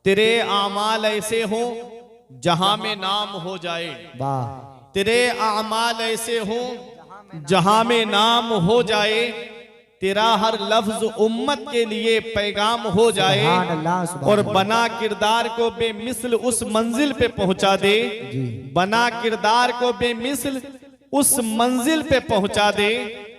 तेरे आमाल ऐसे हो जहां में नाम हो जाए, वाह। तेरे आमाल ऐसे हो जहां में नाम हो जाए, तेरा हर लफ्ज उम्मत के लिए पैगाम हो जाए सुभान अल्लाह, सुभान और अल्लाह। बना किरदार को बेमिसल उस मंजिल पे पहुंचा दे, बना किरदार को बेमिसल उस मंजिल पे पहुंचा दे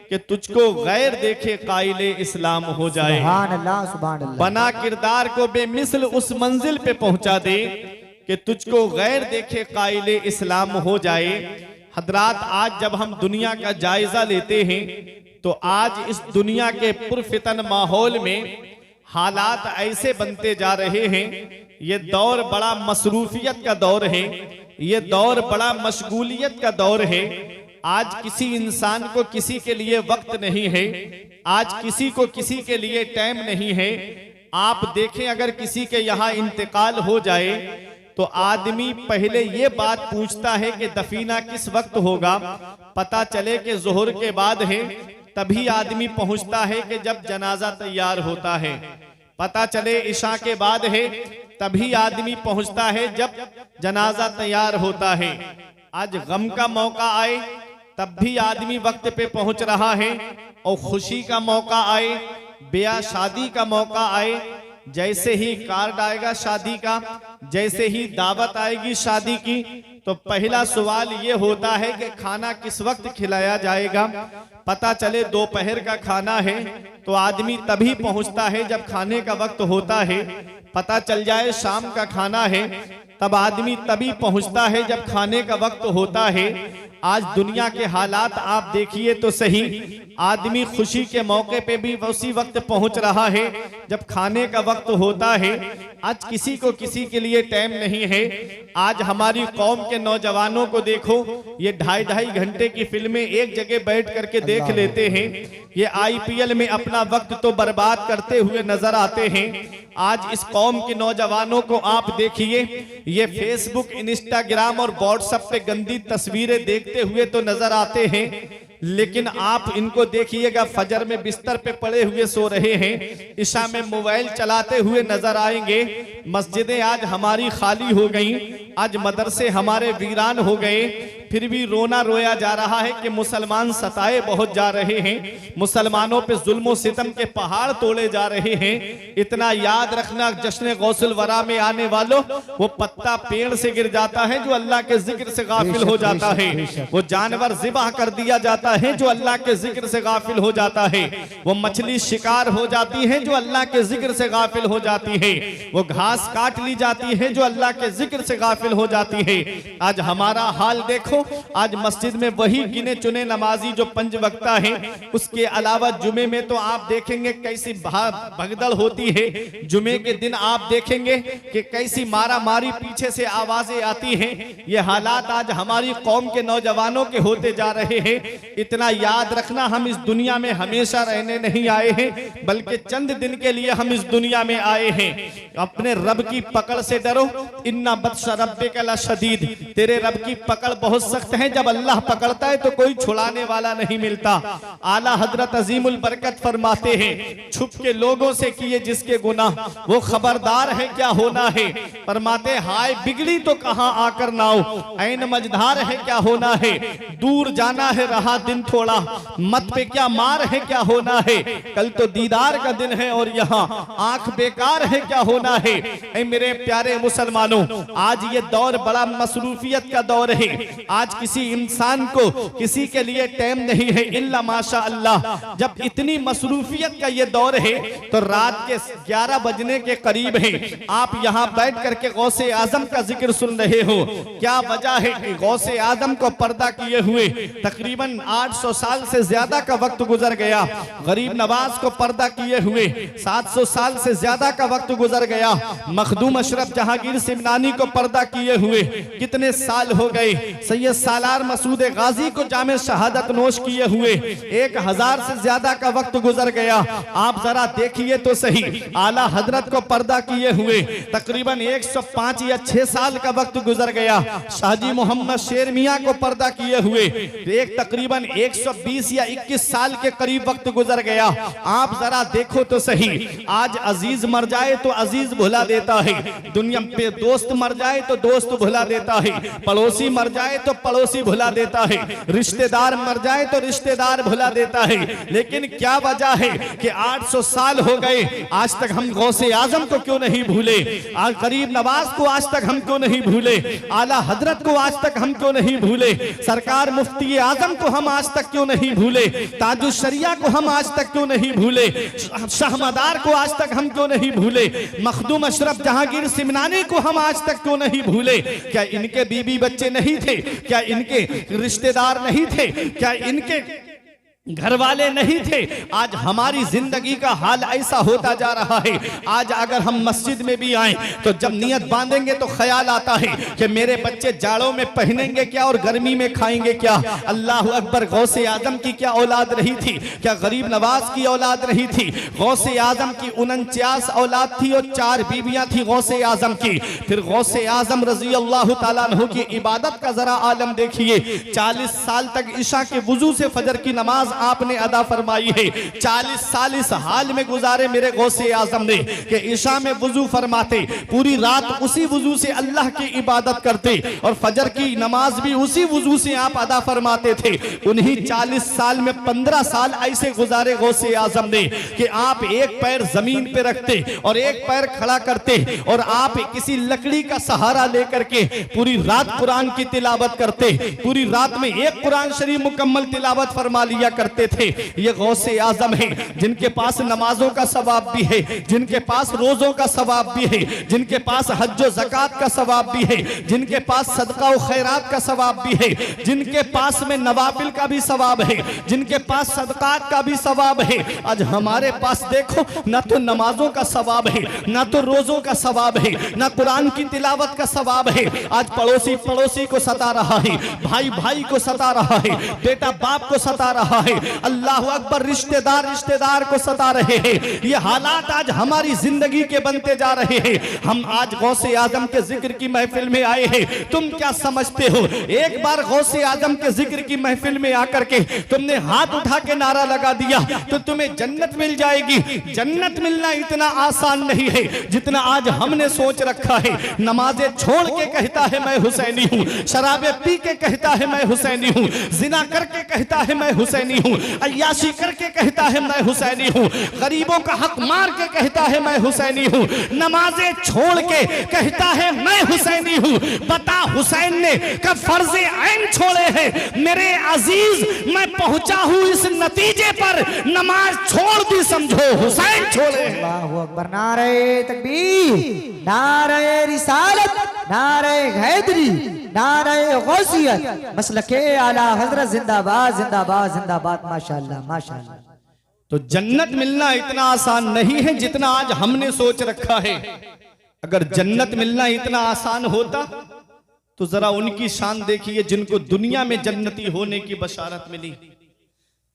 कि तुझको गैर देखे काइले इस्लाम हो जाए। सुभान अल्लाह, सुभान अल्लाह। बना किरदार को बेमिसल उस मंजिल पे पहुंचा दे कि तुझको गैर देखे काइले इस्लाम हो जाए। हजरात, आज जब हम दुनिया का जायजा लेते हैं तो आज इस दुनिया के पुरफितन माहौल में हालात ऐसे बनते जा रहे हैं। ये दौर बड़ा मसरूफियत का दौर है, ये दौर बड़ा मशगूलियत का दौर है। आज किसी इंसान को किसी के लिए वक्त नहीं है, आज किसी को किसी के लिए टाइम नहीं है। आप देखें, अगर किसी के यहाँ इंतकाल हो जाए तो आदमी पहले ये बात पूछता है कि दफीना किस वक्त होगा। पता चले कि जोहर के बाद है, तभी आदमी पहुंचता है कि जब जनाजा तैयार होता है। पता चले इशा के बाद है, तभी आदमी पहुंचता है जब जनाजा तैयार होता है। आज गम का मौका आए तब भी आदमी वक्त पे पहुंच रहा है, और खुशी का मौका आए, ब्याह शादी का मौका आए, जैसे ही कार्ड आएगा शादी का, जैसे ही दावत आएगी शादी की, तो पहला सवाल ये होता है कि खाना किस वक्त खिलाया जाएगा। पता चले दोपहर का खाना है तो आदमी तभी पहुंचता है जब खाने का वक्त होता है। पता चल जाए शाम का खाना है, तब आदमी तभी पहुंचता है जब खाने का वक्त होता है। आज दुनिया के हालात आप देखिए तो सही, आदमी खुशी के मौके पे भी उसी वक्त पहुंच रहा है जब खाने का वक्त होता है। आज किसी को किसी के लिए टाइम नहीं है। आज हमारी कौम के नौजवानों को देखो, ये 2.5 घंटे की फिल्में एक जगह बैठ करके देख लेते हैं। ये IPL में अपना वक्त तो बर्बाद करते हुए नजर आते हैं। आज इस कौम के नौजवानों को आप देखिए, ये फेसबुक, इंस्टाग्राम और व्हाट्सएप पे गंदी तस्वीरें देखते हुए तो नजर आते हैं, लेकिन आप इनको देखिएगा फजर में बिस्तर पे पड़े हुए सो रहे हैं, इशा में मोबाइल चलाते हुए नजर आएंगे। मस्जिदें आज हमारी खाली हो गई, आज मदरसे हमारे वीरान हो गए, फिर भी रोना रोया जा रहा है कि मुसलमान सताए बहुत जा रहे हैं, मुसलमानों पे जुल्म सितम के पहाड़ तोड़े जा रहे हैं। इतना याद रखना, जश्न गौसुल वरा में आने वालों, वो पत्ता पेड़ से गिर जाता है जो अल्लाह के जिक्र से गाफिल हो जाता है, वो जानवर जिबा कर दिया जाता है जो अल्लाह के जिक्र से गाफिल हो जाता है, वो मछली शिकार हो जाती है जो अल्लाह के जिक्र से गाफिल हो जाती है, वो घास काट ली जाती है जो अल्लाह के जिक्र से गाफिल हो जाती है। आज हमारा हाल देखो, आज मस्जिद में वही गिने चुने नमाजी जो 5 वक्ता है, उसके अलावा जुमे में तो आप देखेंगे कैसी भगदड़ होती है। जुमे के दिन आप देखेंगे कि कैसी मारा मारी पीछे से आवाजें आती हैं। ये हालात आज हमारी कौम के नौजवानों के होते जा रहे हैं। इतना याद रखना, हम इस दुनिया में हमेशा रहने नहीं आए हैं, बल्कि चंद दिन के लिए हम इस दुनिया में आए हैं। अपने रब की पकड़ से डरो, इन्ना बत्श रब्बिका लशदीद, तेरे रब की पकड़ बहुत सख्त है। जब अल्लाह पकड़ता है तो कोई छुड़ाने वाला नहीं मिलता। आला हजरत अजीमुल बरकत फरमाते हैं, छुप के लोगों से किए जिसके गुनाह, वो खबरदार है क्या होना है। फरमाते, हाय बिगड़ी तो कहां आकर नाओ, ऐन मझधार है क्या होना है। दूर जाना है रहा दिन थोड़ा, मत पे क्या मार है क्या होना है। कल तो दीदार का दिन है और यहाँ आंख बेकार है क्या होना है। ऐ मेरे प्यारे मुसलमानों, आज ये दौर बड़ा मसरूफियत का दौर है। आज किसी इंसान को किसी के लिए टाइम नहीं है इल्ला माशा अल्लाह। जब इतनी मसरूफियत का ये दौर है तो रात के 11 बजने के करीब है, आप यहाँ बैठ करके गौसे आजम का जिक्र सुन रहे हो। क्या वजह है कि गौसे आजम को पर्दा किए हुए तकरीबन 800 साल से ज्यादा का वक्त गुजर गया। गरीब नवाज को पर्दा किए हुए 700 साल से ज्यादा का वक्त गुजर गया। मखदूम अशरफ जहांगीर सिमनानी को पर्दा किए हुए कितने साल हो गए। सैयद सालार मसूद गाजी को जामे शहादत नोश किए हुए 1000 से ज्यादा का वक्त गुजर गया। आप जरा देखिए तो सही, आला हजरत को पर्दा किए हुए तकरीबन 105 या 6 साल का वक्त गुजर गया। शाहजी मोहम्मद शेर मियां को पर्दा किए हुए एक तकरीबन 120 या 21 साल के करीब वक्त गुजर गया। आप जरा देखो तो सही, आज अजीज मर जाए तो अजीज भुला देता है, दुनिया पे दोस्त मर जाए तो दोस्त भुला देता है, पड़ोसी मर जाए तो पड़ोसी भुला देता है, रिश्तेदार मर जाए तो रिश्तेदार भुला देता है। लेकिन क्या वजह है कि 800 साल हो गए, आज तक हम गौसे आजम को क्यों नहीं भूले, आज गरीब नवाज को आज तक हम क्यों नहीं भूले, आला हजरत को आज तक हम क्यों नहीं भूले, सरकार मुफ्ती आजम को हम आज तक क्यों नहीं भूले, ताजुल शरिया को हम आज तक क्यों नहीं भूले, शाहमदार को आज तक हम क्यों नहीं भूले, मखदूम अशरफ जहांगीर सिमनानी को हम आज तक क्यों नहीं भूले। क्या इनके बीबी बच्चे नहीं थे, क्या इनके रिश्तेदार नहीं थे, क्या इनके घर वाले नहीं थे। आज हमारी जिंदगी का हाल ऐसा होता जा रहा है। आज अगर हम मस्जिद में भी आए तो जब नियत बांधेंगे तो ख्याल आता है कि मेरे बच्चे जाड़ों में पहनेंगे क्या और गर्मी में खाएंगे क्या। अल्लाह अकबर, गौसे आजम की क्या औलाद रही थी, क्या गरीब नवाज की औलाद रही थी। गौसे आजम की 49 औलाद थी और 4 बीबियां थी गौसे आजम की। फिर गौसे आजम रजी अल्लाह तआला अन्हु की इबादत का जरा आलम देखिए। 40 साल तक ईशा के वुजू से फजर की नमाज आपने अदा फरमाई है। 40 साल इस हाल में गुजारे मेरे गौसे आजम ने कि ईशा में वुजू फरमाते, पूरी रात उसी वुजू से अल्लाह की इबादत करते और फजर की नमाज भी उसी वुजू से आप अदा फरमाते थे। उन्हीं 40 साल में 15 साल ऐसे गुजारे गौसे आजम ने कि आप एक पैर जमीन पे रखते और एक पैर खड़ा करते और आप किसी लकड़ी का सहारा लेकर के पूरी रात कुरान की तिलावत करते। पूरी रात में एक कुरान शरीफ मुकम्मल तिलावत फरमा लिया करते थे। ये गौसे आजम है जिनके पास नमाजों का सवाब भी है, जिनके पास रोजों का सवाब भी है, जिनके पास हज्जो ज़कात का सवाब भी है, जिनके पास सदका और खैरात का सवाब भी है, जिनके पास में नवाफिल का भी सवाब है, जिनके पास सदकात का भी सवाब है। आज हमारे पास देखो, ना तो नमाजों का सवाब है, ना तो रोजों का सवाब है, ना कुरान की तिलावत का सवाब है। आज पड़ोसी पड़ोसी को सता रहा है, भाई भाई को सता रहा है, बेटा बाप को सता रहा है, अल्लाह अकबर, रिश्तेदार रिश्तेदार को सता रहे हैं। ये हालात आज हमारी जिंदगी के बनते जा रहे हैं। हम आज गौसे आजम के जिक्र की महफिल में आए हैं। तुम क्या समझते हो, एक बार गौसे आजम के जिक्र की महफिल में आकर के तुमने हाथ उठा के नारा लगा दिया तो तुम्हें जन्नत मिल जाएगी। जन्नत मिलना इतना आसान नहीं है जितना आज हमने सोच रखा है। नमाजें छोड़ के कहता है मैं हुसैनी हूँ, शराबे पी के कहता है मैं हुसैनी हूँ, जिना करके कहता है मैं हुसैनी हूँ, अय्याशी करके कहता है मैं हुसैनी हूँ, गरीबों का हक मार के कहता है मैं हुसैनी हूँ, नमाजें छोड़ के कहता है मैं हुसैनी हूँ। बता हुसैन ने कब फर्ज़े ऐन छोड़े हैं। मेरे अजीज, मैं पहुंचा हूँ इस नतीजे पर, नमाज छोड़ दी समझो हुसैन छोड़े हैं। अल्लाहु अकबर, नारे तकबीर, नारे रिसालत, नारे हैदरी, नारे गौसियत, मसलके आला हजरत जिंदाबाद जिंदाबाद जिंदाबाद। माशाअल्लाह माशाअल्लाह। तो जन्नत मिलना इतना आसान नहीं है जितना आज हमने सोच रखा है। अगर जन्नत मिलना इतना आसान होता तो जरा उनकी शान देखिए जिनको दुनिया में जन्नती होने की बशारत मिली,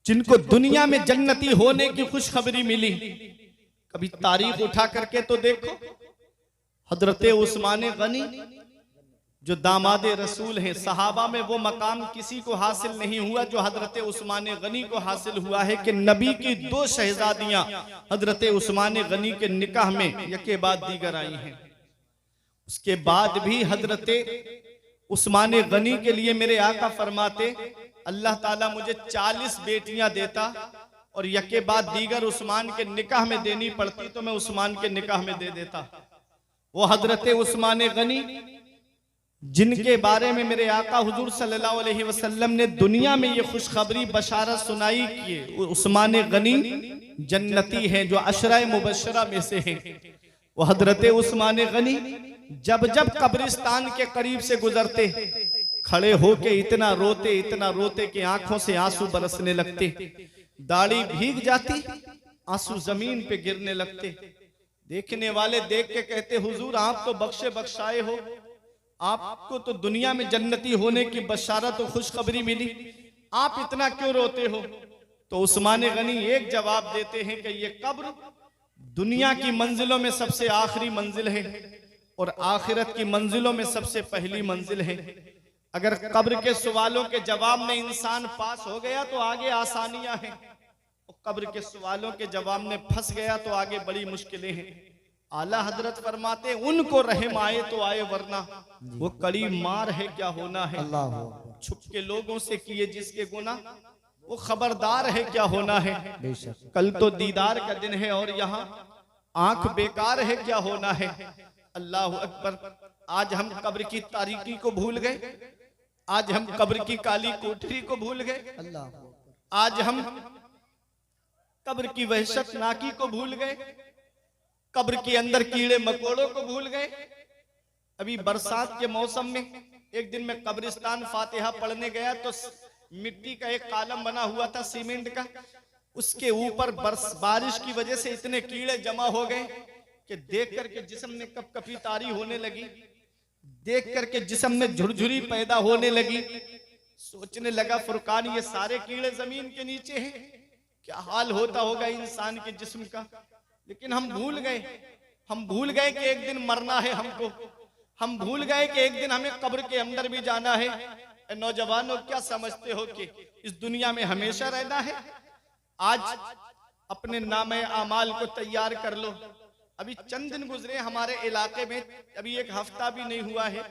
जिनको दुनिया में जन्नती होने की खुशखबरी मिली। कभी तारीख उठा करके तो देखो, हजरत उस्मान गनी जो दामादे रसूल हैं, सहाबा में वो मकाम किसी को हासिल नहीं हुआ जो हजरत उस्मान गनी को हासिल हुआ है कि नबी की 2 शहजादियां हजरत उस्मान गनी के निकाह में यके बाद दीगर आई हैं। उसके बाद भी हजरत उस्मान गनी के लिए मेरे आका फरमाते, अल्लाह ताला मुझे 40 बेटियां देता और यके बाद दीगर उस्मान के निकाह में देनी पड़ती तो मैं उस्मान के निकाह में दे देता। वो हजरत उस्मान गनी जिनके बारे में मेरे आका हुजूर सल्लल्लाहु अलैहि वसल्लम ने दुनिया में ये खुशखबरी बशारत सुनाई कि उस्मान गनी जन्नती हैं, जो अशराए मुबशरा में से हैं। वो हजरत उस्मान गनी जब जब कब्रिस्तान के करीब से गुजरते, खड़े होके इतना रोते कि आंखों से आंसू बरसने लगते, दाढ़ी भीग जाती, आंसू जमीन पे गिरने लगते। देखने वाले देख के कहते, हुजूर आप तो बख्शे बख्शाए हो, आपको तो दुनिया में जन्नती होने की बशारत और खुशखबरी मिली, आप इतना क्यों रोते हो? तो उस्मान गनी एक जवाब देते हैं कि ये कब्र दुनिया की मंजिलों में सबसे आखिरी मंजिल है और आखिरत की मंजिलों में सबसे पहली मंजिल है। अगर कब्र के सवालों के जवाब में इंसान पास हो गया तो आगे आसानियां हैं, और कब्र के सवालों के जवाब में फंस गया तो आगे बड़ी मुश्किलें हैं। आला हजरत फरमाते उनको रहम आए तो आए, वरना वो कड़ी मार है क्या होना है। छुप के लोगों से किए जिसके गुनाह, वो खबरदार है क्या होना है। कल तो दीदार का दिन है और यहाँ आंख बेकार है क्या होना है। अल्लाह अकबर। आज हम कब्र की तारीकी को भूल गए, आज हम कब्र की काली कोठरी को भूल गए, आज हम कब्र की वहशतनाकी को भूल गए, कब्र के अंदर कीड़े मकोड़ों को भूल गए। अभी बरसात के मौसम में एक दिन मैं कब्रिस्तान फातिहा पढ़ने गया तो मिट्टी का एक कॉलम बना हुआ था सीमेंट का, उसके ऊपर बारिश की वजह से इतने कीड़े जमा हो गए कि देख करके जिस्म में कपकपी तारी होने लगी, देख करके जिस्म में झुरझुरी पैदा होने लगी। सोचने लगा फुरकान ये सारे कीड़े जमीन के नीचे हैं, क्या हाल होता होगा इंसान के जिस्म का। लेकिन हम भूल गए कि एक दिन मरना है हमको, हम भूल गए कि एक दिन हमें कब्र के अंदर भी जाना है। नौजवानों क्या समझते हो कि इस दुनिया में हमेशा रहना है? आज अपने नामे आमाल को तैयार कर लो। अभी चंद दिन गुजरे हमारे इलाके में, अभी एक हफ्ता भी नहीं हुआ है,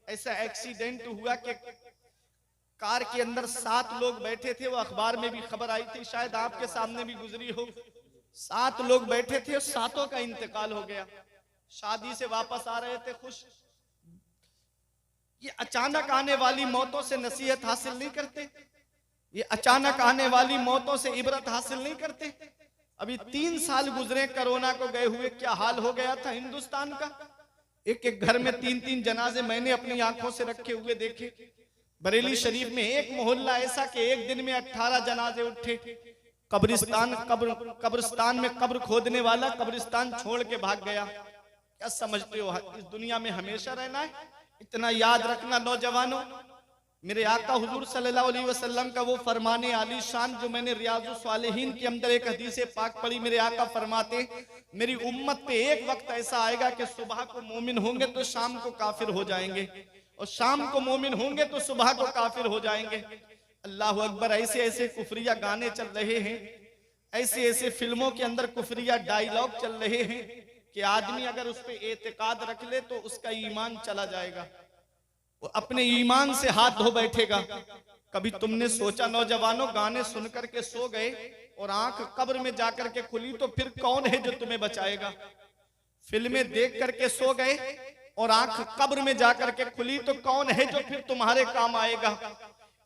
ऐसा एक्सीडेंट हुआ कि कार के अंदर 7 लोग बैठे थे। वो अखबार में भी खबर आई थी, शायद आपके सामने भी गुजरी हो। 7 लोग बैठे थे और 7 का इंतकाल हो गया। शादी से वापस आ रहे थे खुश। ये अचानक आने वाली मौतों से नसीहत हासिल नहीं करते, ये अचानक आने वाली मौतों से इबरत हासिल नहीं करते। अभी 3 साल गुजरे कोरोना को गए हुए, क्या हाल हो गया था हिंदुस्तान का। एक एक घर में 3-3 जनाजे मैंने अपनी आंखों से रखे हुए देखे। बरेली शरीफ में एक मोहल्ला ऐसा कि एक दिन में 18 जनाजे उठे। कब्रिस्तान में कब्र खोदने वाला कब्रिस्तान छोड़ के भाग गया। क्या समझते हो इस दुनिया में हमेशा रहना है? इतना याद रखना नौजवानों, मेरे आका हुजूर सल्लल्लाहु अलैहि वसल्लम का वो फरमाने आली शान जो मैंने रियाजुस सालिहीन के अंदर एक हदीस पाक पढ़ी। मेरे आका फरमाते मेरी उम्मत पे एक वक्त ऐसा आएगा कि सुबह को मोमिन होंगे तो शाम को काफिर हो जाएंगे, और शाम को मोमिन होंगे तो सुबह को काफिर हो जाएंगे। अल्लाह अकबर। ऐसे ऐसे कुफरिया गाने चल रहे हैं, ऐसे ऐसे फिल्मों के अंदर कुफरिया डायलॉग चल रहे हैं कि आदमी अगर उस पर एतकाद रख ले तो उसका ईमान चला जाएगा, वो अपने ईमान से हाथ धो बैठेगा। कभी तुमने सोचा नौजवानों, गाने सुन करके सो गए और आंख कब्र में जाकर के खुली तो फिर कौन है जो तुम्हें बचाएगा? फिल्में देख करके सो गए और आंख कब्र में जाकर के खुली तो कौन है जो फिर तुम्हारे काम आएगा?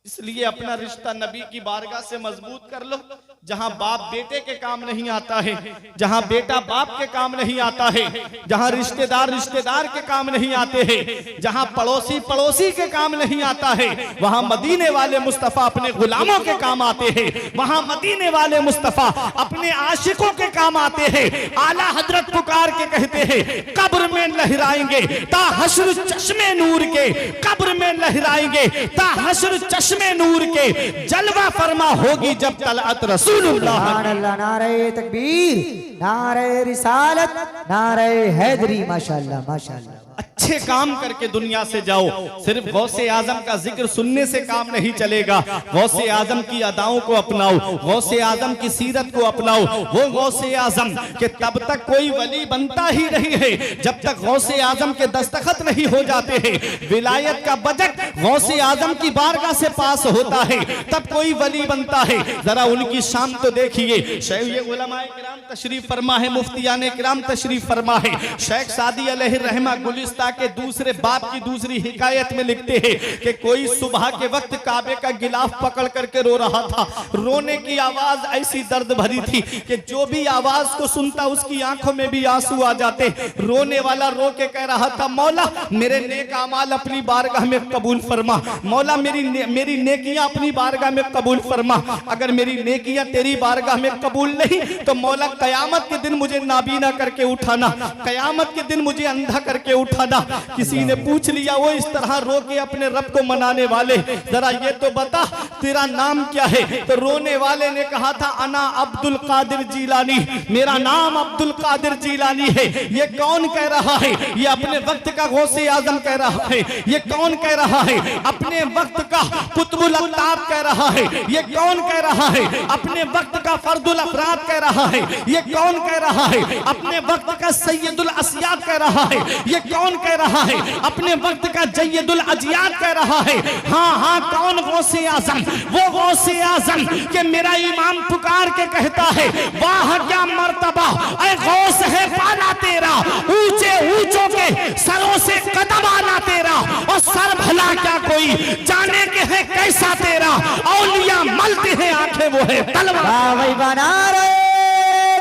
इसलिए अपना रिश्ता नबी की बारगाह से मजबूत कर लो। जहां बाप बेटे के काम नहीं आता है, जहां बेटा बाप के काम नहीं आता है, जहां रिश्तेदार रिश्तेदार के काम नहीं आते हैं, जहां पड़ोसी पड़ोसी के काम नहीं आता है, वहां मदीने वाले मुस्तफा अपने गुलामों के काम आते हैं, वहां मदीने वाले मुस्तफा अपने आशिकों के काम आते हैं। आला हजरत पुकार के कहते हैं कब्र में लहराएंगे ता हश्र चश्मे नूर के, कब्र में लहराएंगे ता हश्र चश्मे नूर के, जलवा फरमा होगी जब तलअत रसूलुल्लाह। नारे तकबीर, नारे रिसालत, नारे हैदरी। माशाअल्लाह माशाअल्लाह। अच्छे काम करके दुनिया से जाओ। सिर्फ गौसे आजम का जिक्र सुनने से काम नहीं चलेगा। गौसे आजम की अदाओं को अपनाओ, गौसे आजम की सीरत को अपनाओ। वो गौसे आजम के तब तक कोई वली बनता ही नहीं है जब तक गौसे आजम के दस्तखत नहीं हो जाते हैं। विलायत का बजट गौसे आजम की बारगाह से पास होता है तब कोई वली बनता है। जरा उनकी शान तो देखिए। शेख उलमाए किराम तशरीफ फरमा है, मुफ्तियाने किराम तशरीफ फरमा है। शेख सादी अलैहि रहमा गुलिस्ता के दूसरे बाप की दूसरी हिकायत में लिखते हैं कि कोई सुबह के वक्त काबे का गिलाफ पकड़ करके रो रहा था। रोने की आवाज ऐसी दर्द भरी थी कि जो भी आवाज को सुनता उसकी आंखों में भी आंसू आ जाते। रोने वाला रो के कह रहा था मौला मेरे नेक अमाल अपनी बारगाह में कबूल फरमा, मौला मेरी मेरी नेकियां अपनी बारगाह में कबूल फरमा। अगर मेरी नेकियां तेरी बारगाह में कबूल नहीं तो मौला कयामत के दिन मुझे नाबीना करके उठाना, कयामत के दिन मुझे अंधा करके उठाना। किसी ने पूछ लिया वो इस तरह रो के अपने रब को मनाने वाले, जरा ये तो बता तेरा नाम क्या है? तो रोने वाले ने कहा था अना अब्दुल कादिर जीलानी, मेरा नाम अब्दुल कादिर जीलानी है। ये कौन कह रहा है? ये अपने वक्त का गौसे आजम कह रहा है। ये कौन कह रहा है? अपने वक्त का कुतुबुल अल्ताफ कह रहा है। ये कौन कह रहा है? अपने वक्त का फर्दुल अफराद कह रहा है। ये कौन कह रहा है? अपने वक्त का सैयदुल अस्याद कह रहा है। ये कौन कह रहा है? अपने वक्त का जय्यदुल अजियाद कह रहा है। हाँ हाँ, कौन गौसे आजम? वो गौसे आजम के मेरा इमाम पुकार के कहता है वाह क्या मर्तबा ऐ गौस है पाना तेरा, ऊंचे ऊंचों के सरों से कदम आना तेरा, और सर भला क्या कोई जाने के है कैसा तेरा, औलिया मलते हैं आंखें वो है तलवार। भाई बना रहे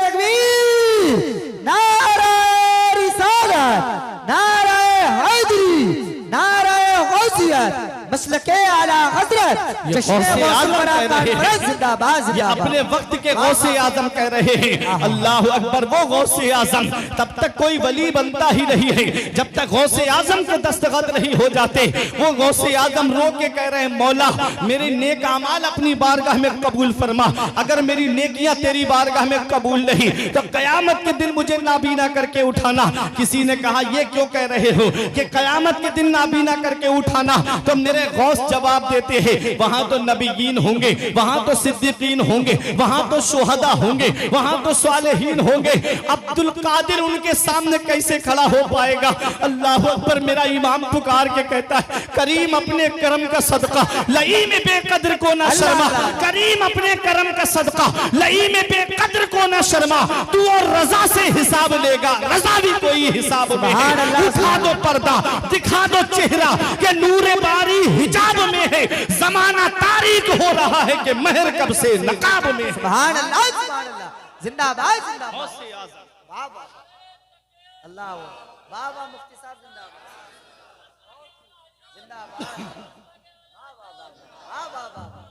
तकबीर, नारे रिसालत, नारे हैदरी, नारे गौसियत, मसलके आला हजरत जिंदाबाद। ये अपने वक्त के गौसे आजम कह रहे हैं अल्लाह अकबर। वो गौसे आजम तब तक कोई वली बनता ही नहीं है जब तक गौसे आजम के दस्तखत नहीं हो जाते। वो गौसे आजम रो के कह रहे हैं मौला मेरे नेक अमाल अपनी बारगाह में कबूल फरमा। अगर मेरी नेकियां तेरी बारगाह में कबूल नहीं तो कयामत के दिन मुझे नाबीना करके उठाना। किसी ने कहा ये क्यों कह रहे हो कि कयामत के दिन नाबीना करके उठाना? तो मेरे गौस जवाब देते हैं वहां तो नबीयीन होंगे, वहां तो सिद्दीकीन होंगे, वहां तो शुहदा होंगे, वहां तो सालेहीन होंगे। अब्दुल कादिर उनके सामने कैसे खड़ा हो पाएगा? अल्लाह अकबर। मेरा इमाम पुकार के कहता है करीम अपने करम का सदका लई में बेकदर को ना शर्मा, करीम अपने करम का सदका लई में बेकदर को ना शर्मा, तू और रजा से हिसाब लेगा, रजा भी कोई हिसाब में है। उठा दो पर्दा, दिखा दो चेहरा के नूरे बारी हिजाब में है, जमाना तारीख हो रहा है कि महर कब से नकाब में है। सुभान अल्लाह, सुभान अल्लाह, जिंदाबाद जिंदाबाद, वाह वाह, अल्लाह वाह वाह, मुफ्ती साहब जिंदाबाद जिंदाबाद, वाह वाह वाह वाह।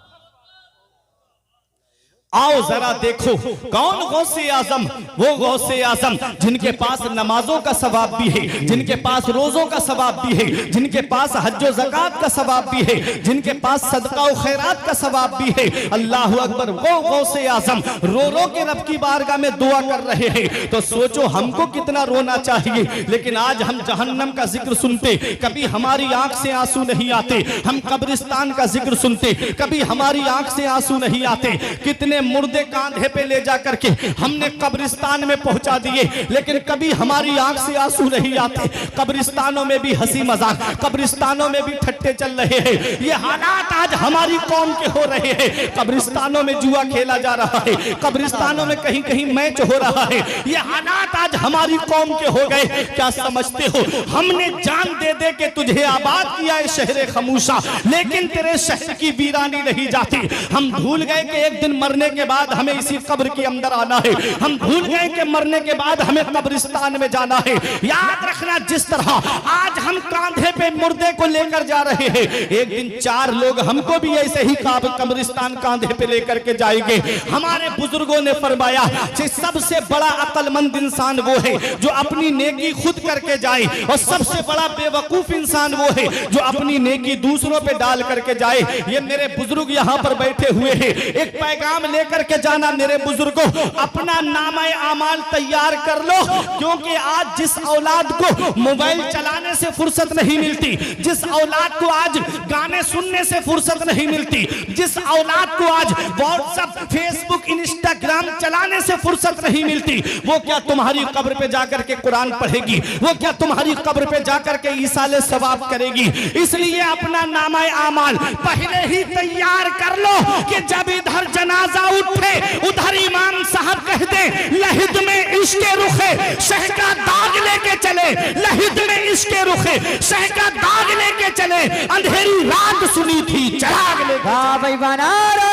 आओ जरा देखो कौन गौसे आजम? वो गौसे आजम जिनके पास नमाजों का सवाब भी है, जिनके पास रोजों का सवाब भी है, जिनके पास हज ज़कात का सवाब भी है, जिनके पास सदका और खैरात का सवाब भी है। अल्लाह अकबर। वो गौसे आजम रो रो के रब की बारगाह में दुआ कर रहे हैं। तो सोचो हमको कितना रोना चाहिए। लेकिन आज हम जहन्नम का जिक्र सुनते कभी हमारी आंख से आंसू नहीं आते, हम कब्रिस्तान का जिक्र सुनते कभी हमारी आंख से आंसू नहीं आते। कितने मुर्दे कांधे पे ले जा करके हमने कब्रिस्तान में पहुंचा दिए, लेकिन कभी हमारी आंख से आंसू नहीं आते। कब्रिस्तानों में भी हंसी मजाक, कब्रिस्तानों में भी ठट्टे चल रहे हैं। ये हालात आज हमारी कौम के हो रहे हैं। कब्रिस्तानों में जुआ खेला जा रहा है, कब्रिस्तानों में कहीं कहीं मैच हो रहा है। ये हालात आज हमारी कौम के हो गए। क्या समझते हो हमने जान दे दे के तुझे आबाद किया है शहर खमूशा, लेकिन तेरे शहर की वीरानी नहीं जाती। हम भूल गए कि एक दिन मरने के बाद हमें इसी कब्र के अंदर आना है। हम भूल गए कि मरने के बाद हमें कब्रिस्तान में जाना है। याद रखना जिस तरह आज हम कांधे पे मुर्दे को लेकर जा रहे हैं, एक दिन 4 लोग हमको भी ऐसे ही कब्रिस्तान कांधे पे लेकर के जाएंगे। हमारे बुजुर्गों ने फरमाया कि सबसे बड़ा अक्लमंद इंसान वो है जो अपनी नेकी खुद करके जाए, और सबसे बड़ा बेवकूफ इंसान वो है जो अपनी नेकी दूसरों पे डाल करके जाए। ये मेरे बुजुर्ग यहाँ पर बैठे हुए हैं। एक पैगाम लेकर के जाना मेरे बुजुर्गों, अपना नामा आमाल तैयार कर लो, क्योंकि आज जिस औलाद को मोबाइल चलाने से फुर्सत नहीं मिलती, जिस औलाद को आज गाने सुनने से फुर्सत नहीं मिलती, जिस औलाद को आज व्हाट्सएप, फेसबुक, इंस्टाग्राम चलाने से फुर्सत नहीं मिलती, वो क्या तुम्हारी कब्र पे जाकर के कुरान पढ़ेगी? वो क्या तुम्हारी कब्र पे जाकर के ईसाले सवाब करेगी? इसलिए अपना नामा आमाल पहले ही तैयार कर लो कि जब इधर जनाजा उठे उधर इमाम साहब कह दे लहिद में इश्के रुखे शह का दाग लेके चले, लहिद में इश्के रुखे शह का दाग लेके चले, अंधेरी रात सुनी थी चिराग लेके। वाह भाई वाह, नारे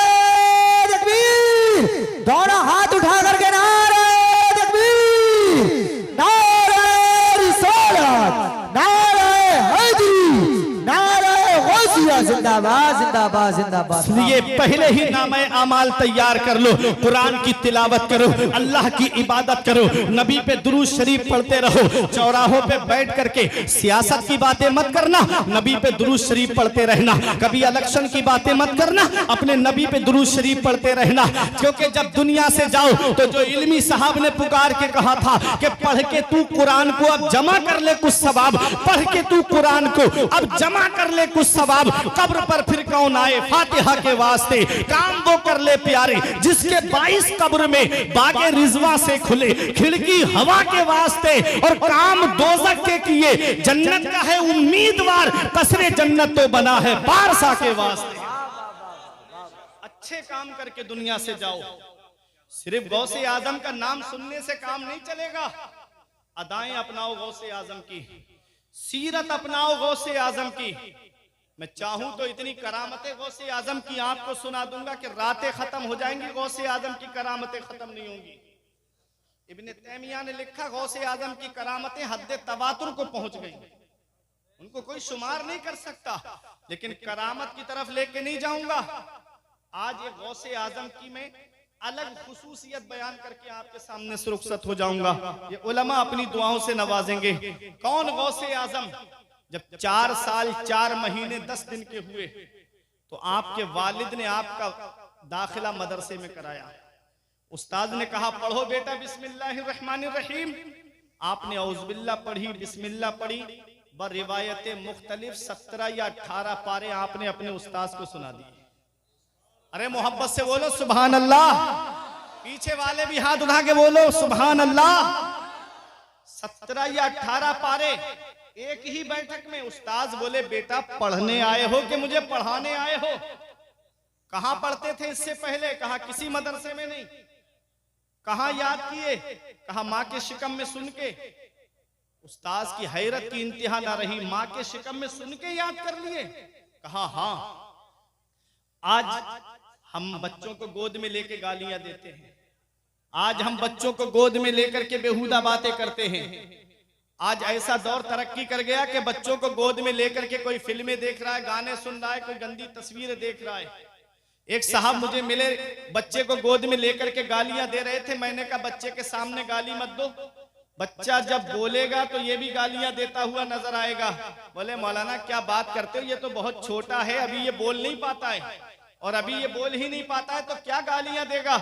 तकबीर, दोनों हाथ उठा करके नारे तकबीर, नारे रिसालत, नारे हैदरी, नारे गौसियत, जिंदाबाद। जिंदाबाद जिंदाबाद जिंदाबाद। इसलिए पहले ही नामे आमाल तैयार कर लो, कुरान की तिलावत करो, अल्लाह की इबादत करो, नबी पे दुरूद शरीफ पढ़ते रहो, चौराहों पे बैठ करके सियासत की बातें मत करना, नबी पे दुरूद शरीफ पढ़ते रहना, कभी इलेक्शन की बातें मत करना, अपने नबी पे दुरूद शरीफ पढ़ते रहना। क्योंकि जब दुनिया से जाओ तो जो इल्मी साहब ने पुकार के कहा था कि पढ़ के तू कुरान को अब जमा कर ले कुछ सवाब, पढ़ के तू कुरान को अब जमा कर ले कुछ सवाब, कब्र पर फिर कौन आए फातिहा के वास्ते, काम वो कर ले प्यारे जिसके 22 कब्र में बागे रिजवा से खुले, खिड़की हवा के वास्ते और काम दोजख के किए, जन्नत का है उम्मीदवार, कसरे जन्नत तो बना है बारसा के वास्ते। अच्छे काम करके दुनिया से जाओ, सिर्फ गौसे आजम का नाम सुनने से काम नहीं चलेगा, अदाएं अपनाओ गौसे आजम की, सीरत अपनाओ गौसे आजम की। मैं चाहूं तो इतनी करामतें गौसे आजम की आपको सुना दूंगा कि रातें खत्म हो जाएंगी, गौसे आजम की करामतें खत्म नहीं होंगी। इब्ने तैमिया ने लिखा गौसे आजम की करामतें हद्दे तवातुर को पहुंच गई, उनको कोई शुमार नहीं कर सकता, लेकिन करामत की तरफ लेके नहीं जाऊंगा। आज ये गौसे आजम की मैं अलग खुसूसियत बयान करके आपके सामने सुरक्षित हो जाऊंगा, ये उलमा अपनी दुआओं से नवाजेंगे। कौन गौसे आजम? जब 4 साल 4 महीने 10 दिन के हुए तो आपके वालिद ने आपका दाखिला मदरसे में कराया, उस्ताद ने कहा पढ़ो बेटा बिस्मिल्लाहिर्रहमानिर्रहीम, आपने औज़ुबिल्लाह पढ़ी, बिस्मिल्लाह पढ़ी, बर रिवायत मुख्तलिफ 17 या 18 पारे आपने अपने उस्ताद को सुना दिए। अरे मोहब्बत से बोलो सुभान अल्लाह, पीछे वाले भी हाथ उठा के बोलो सुभान अल्लाह। 17 या 18 पारे एक ही बैठक में। उस्ताद बोले बेटा पढ़ने आए हो कि मुझे पढ़ाने आए हो? कहां पढ़ते थे इससे पहले? कहा किसी मदरसे में नहीं। कहां याद किए? कहा माँ के शिकम में सुन के। उस्ताद की हैरत की इंतहा ना रही, माँ के शिकम में सुन के याद कर लिए? कहा हाँ। आज हम बच्चों को गोद में लेके गालियां देते हैं, आज हम बच्चों को गोद में लेकर के बेहुदा बातें करते हैं। आज ऐसा दौर तरक्की कर गया कि बच्चों को गोद में लेकर के कोई फिल्में देख रहा है, गाने सुन रहा है, कोई गंदी तस्वीरें देख रहा है। एक साहब मुझे मिले, बच्चे को गोद में लेकर के गालियां दे रहे थे। मैंने कहा बच्चे के सामने गाली मत दो, बच्चा जब बोलेगा तो ये भी गालियां देता हुआ नजर आएगा। बोले मौलाना क्या बात करते हो, ये तो बहुत छोटा है, अभी ये बोल नहीं पाता है, और अभी ये बोल ही नहीं पाता है तो क्या गालियां देगा।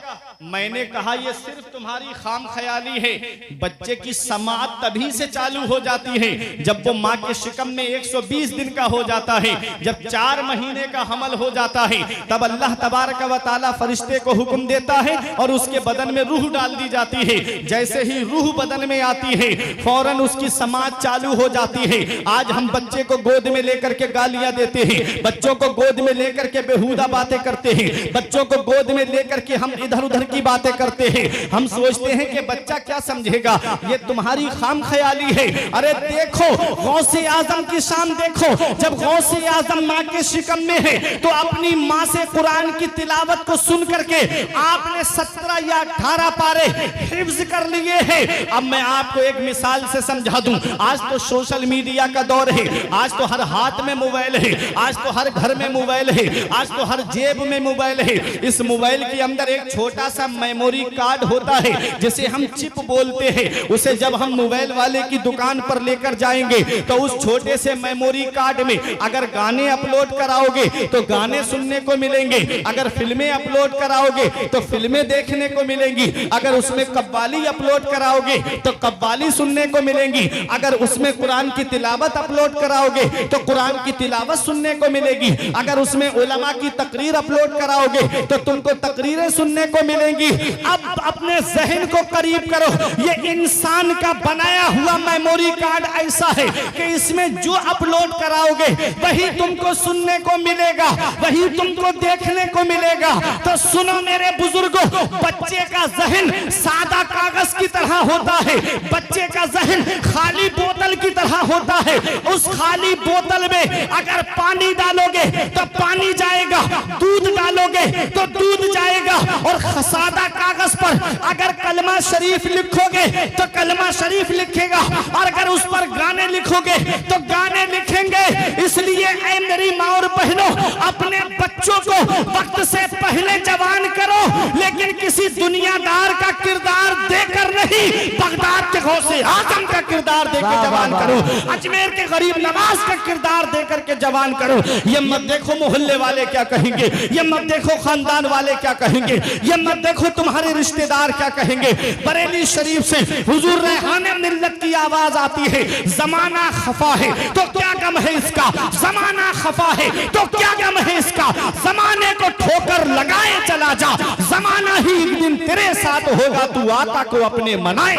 मैंने कहा ये सिर्फ तुम्हारी खाम ख्याली है। बच्चे की समाअत तभी से चालू हो जाती है जब वो माँ के शिकम में 120 दिन का हो जाता है, जब 4 महीने का हमल हो जाता है, तब अल्लाह तबारक व तआला फरिश्ते को हुक्म देता है और उसके बदन में रूह डाल दी जाती है। जैसे ही रूह बदन में आती है फौरन उसकी समाअत चालू हो जाती है। आज हम बच्चे को गोद में लेकर के गालियां देते हैं, बच्चों को गोद में लेकर के बेहुदा बातें करते हैं, बच्चों को गोद में लेकर के हम इधर उधर की बातें करते हैं। हम सोचते हैं कि बच्चा क्या समझेगा, ये तुम्हारी खाम ख्याली है। अरे देखो गौसे आजम की शान देखो, जब गौसे आजम माँ के शिकम में है तो अपनी माँ से कुरान की तिलावत को सुन करके आपने 17 या 18 पारे हिफ्ज कर लिए हैं। अब मैं आपको एक मिसाल से समझा दूं। आज तो सोशल मीडिया का दौर है, आज तो हर हाथ में मोबाइल है, आज तो हर घर में मोबाइल है, आज तो हर जेब में मोबाइल है। इस मोबाइल के अंदर एक छोटा सा मेमोरी कार्ड होता है जिसे हम चिप बोलते हैं। उसे जब हम मोबाइल वाले की दुकान पर लेकर जाएंगे तो उस छोटे से मेमोरी कार्ड में अगर गाने अपलोड कराओगे तो गाने सुनने को मिलेंगे, अगर फिल्में अपलोड कराओगे तो फिल्में देखने को मिलेंगी, अगर उसमें कव्वाली अपलोड कराओगे तो कव्वाली सुनने को मिलेंगी, अगर उसमें कुरान की तिलावत अपलोड कराओगे तो कुरान की तिलावत सुनने को मिलेगी, अगर उसमें उलमा की तकरीर अपलोड कराओगे तो तुमको तकरीरें सुनने को मिलेंगी। अब अपने जहन को करीब करो, ये इंसान का बनाया हुआ मेमोरी कार्ड ऐसा है कि इसमें जो अपलोड कराओगे वही तुमको सुनने को मिलेगा, वही तुमको देखने को मिलेगा। तो सुनो मेरे बुजुर्गों, बच्चे का जहन सादा कागज की तरह होता है, बच्चे का जहन खाली बोतल बोतल की तरह होता है। उस खाली बोतल में अगर पानी डालोगे तो पानी जाएगा, दूध डालोगे तो दूध जाएगा, और सादा कागज पर अगर कलमा शरीफ लिखोगे तो कलमा शरीफ लिखेगा, और अगर उस पर गाने लिखोगे तो गाने लिखेंगे। इसलिए ऐ मेरी माँ और बहनों, अपने बच्चों को वक्त से पहले जवान करो, लेकिन किसी दुनियादार का किरदार देकर नहीं, बगदाद के गौसे आजम का किरदार देकर जवान करो, अजमेर के गरीब नवाज का किरदार देकर के जवान करो। ये मत देखो मोहल्ले वाले क्या कहेंगे, ये मत देखो खानदान वाले क्या कहेंगे, ये मत देखो तुम्हारे रिश्तेदार क्या कहेंगे। बरेली शरीफ से हुजूर रेहाने मिल्लत की आवाज आती है, जमाना खफा है तो क्या गम है इसका, जमाना खफा है तो क्या गम है इसका, जमाने को ठोकर लगाए चला जा, जमाना ही एक दिन तेरे साथ होगा, तू आका को अपने मनाए।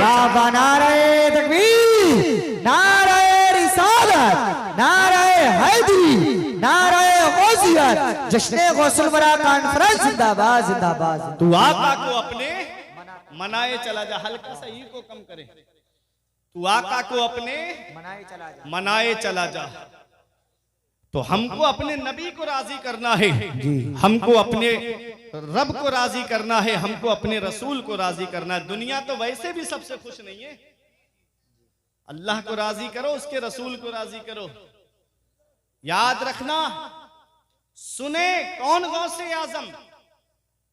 नारे तकबीर, नारे रिसालत, नारे हैदरी, नारे गौसियत, जश्न गौसुल बरा कॉन्फ्रेंस जिंदाबाद जिंदाबाद। तू आका को अपने मनाए चला जा, हल्का सा ई को कम करे, तू आका को अपने मनाए चला जा। तो हमको अपने नबी को राजी करना है, हमको अपने रब को राजी करना है, हमको अपने रसूल को राजी करना है। दुनिया तो वैसे भी सबसे खुश नहीं है, अल्लाह को राजी करो, उसके रसूल को राजी करो। याद रखना, सुने कौन गौसे आजम,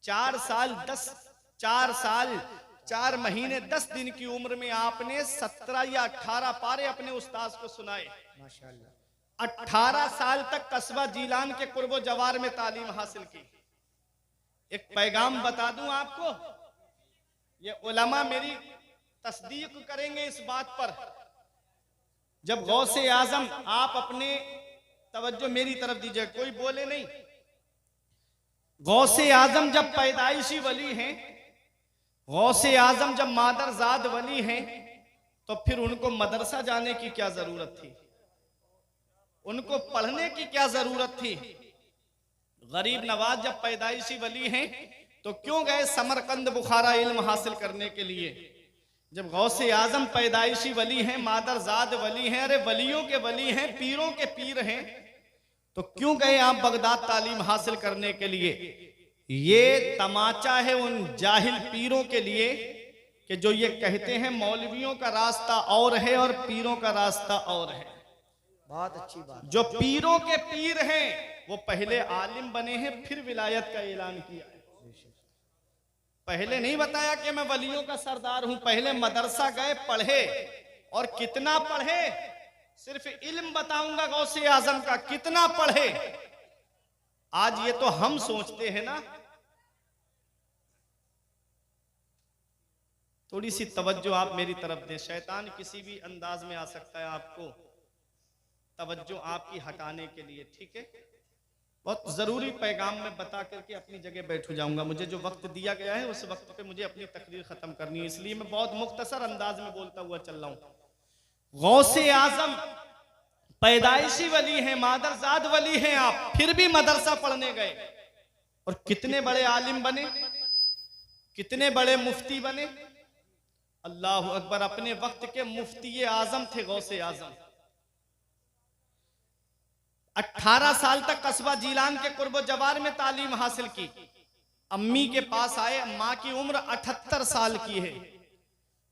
4 साल 4 महीने 10 दिन की उम्र में आपने 17 या 18 पारे अपने उस्ताद को सुनाए। माशाअल्लाह। 18 साल तक कस्बा जीलान के कुर्बो जवार में तालीम हासिल की। एक पैगाम बता दूं आपको, ये उलमा मेरी तस्दीक करेंगे इस बात पर, जब गौसे आजम, आप अपने तवज्जो मेरी तरफ दीजिए, कोई बोले नहीं, गौसे आजम जब पैदाइशी वली हैं, गौसे आजम जब मादरजाद वली हैं, तो फिर उनको मदरसा जाने की क्या जरूरत थी, उनको पढ़ने की क्या जरूरत थी। गरीब नवाज जब पैदाइशी वली हैं तो क्यों गए समरकंद बुखारा इल्म हासिल करने के लिए। जब गौसे आजम पैदाइशी वली हैं, मादरजाद वली हैं, अरे वलियों के वली हैं, पीरों के पीर हैं, तो क्यों गए आप बगदाद तालीम हासिल करने के लिए। ये तमाचा है उन जाहिल पीरों के लिए कि जो ये कहते हैं मौलवियों का रास्ता और है और पीरों का रास्ता और है। बहुत अच्छी बात। जो पीरों के पीर हैं वो पहले आलिम बने हैं, फिर विलायत का ऐलान किया। पहले नहीं बताया कि मैं वलियों का सरदार हूं, पहले मदरसा गए, पढ़े, और कितना पढ़े, सिर्फ इल्म बताऊंगा गौसे आजम का, कितना पढ़े। आज ये तो हम सोचते हैं ना, थोड़ी सी तवज्जो आप मेरी तरफ दें, शैतान किसी भी अंदाज में आ सकता है आपको तवज्जो आपकी हटाने के लिए, ठीक है। बहुत जरूरी पैगाम में बता करके अपनी जगह बैठ जाऊंगा, मुझे जो वक्त दिया गया है उस वक्त पे मुझे अपनी तकरीर खत्म करनी है, इसलिए मैं बहुत मुख्तसर अंदाज में बोलता हुआ चल रहा हूं। गौसे आजम पैदाइशी वली हैं, मादरजाद वली हैं आप, फिर भी मदरसा पढ़ने गए, और कितने बड़े आलिम बने, कितने बड़े मुफ्ती बने। अल्लाह अकबर, अपने वक्त के मुफ्ती आजम थे गौसे आजम। 18 साल तक कस्बा जीलान के कुर्बो जवार में तालीम हासिल की। अम्मी के पास आए, माँ की उम्र 78 साल की है,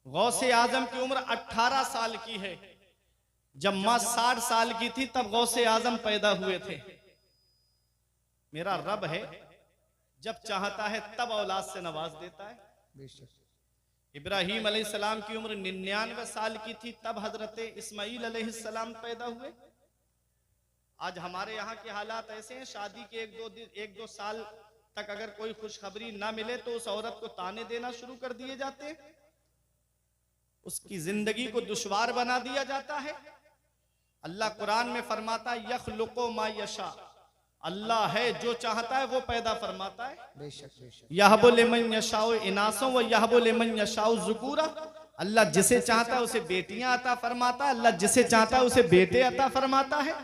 गौसे आजम की उम्र 18 साल की है। जब माँ 60 साल की थी तब गौसे आजम पैदा हुए थे। मेरा रब है, जब चाहता है तब औलाद से नवाज देता है। इब्राहीम अलैहिस्सलाम की उम्र 99 साल की थी, तब हजरत इस्माईल अलैहिस्सलाम पैदा हुए। आज हमारे यहाँ के हालात ऐसे हैं, शादी के एक दो साल तक अगर कोई खुशखबरी ना मिले तो उस औरत को ताने देना शुरू कर दिए जाते हैं, उसकी जिंदगी को दुश्वार बना दिया जाता है। अल्लाह कुरान में फरमाता है यखलुकु मा यशा, अल्लाह है जो चाहता है वो पैदा फरमाता है। बेशक यहबु लिमन यशाउ इनासो व यहबु लिमन यशाउ ज़ुकूरा, अल्लाह जिसे चाहता है उसे बेटियां अता फरमाता है, अल्लाह जिसे चाहता है उसे बेटे अता फरमाता है।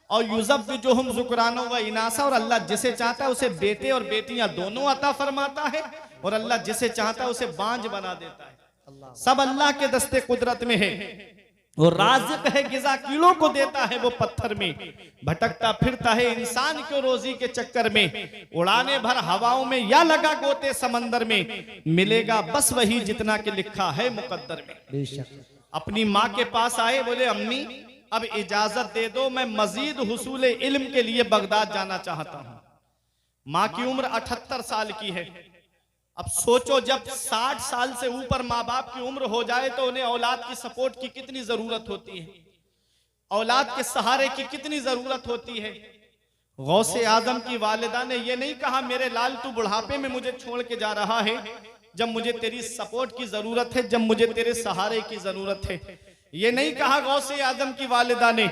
और युज़व्विजुहुम ज़ुकरानो व इनासा, और अल्लाह जिसे चाहता है उसे बेटे और बेटियां दोनों अता फरमाता है, और अल्लाह जिसे चाहता है उसे बांझ बना देता है। सब अल्लाह के दस्ते कुदरत में है। वो राज़िक है, गिज़ा कीड़ों को देता है वो पत्थर में, भटकता फिरता है इंसान क्यों रोजी के चक्कर में, उड़ाने भर हवाओं में या लगा गोते समंदर में, मिलेगा बस वही जितना के लिखा है मुकद्दर में। बेशक। अपनी माँ के पास आए, बोले अम्मी अब इजाजत दे दो, मैं मजीद हुसूल इल्म के लिए बगदाद जाना चाहता हूँ। माँ की उम्र 78 साल की है। अब सोचो जब 60 साल से ऊपर माँ बाप की उम्र हो जाए तो उन्हें औलाद की सपोर्ट की कितनी जरूरत होती है, औलाद के सहारे की कितनी जरूरत होती है। गौसे आजम की वालिदा ने यह नहीं कहा मेरे लाल तू बुढ़ापे में मुझे छोड़ के जा रहा है, जब मुझे तेरी सपोर्ट की जरूरत है, जब मुझे तेरे सहारे की जरूरत है। ये नहीं कहा गौसे आजम की वालिदा ने,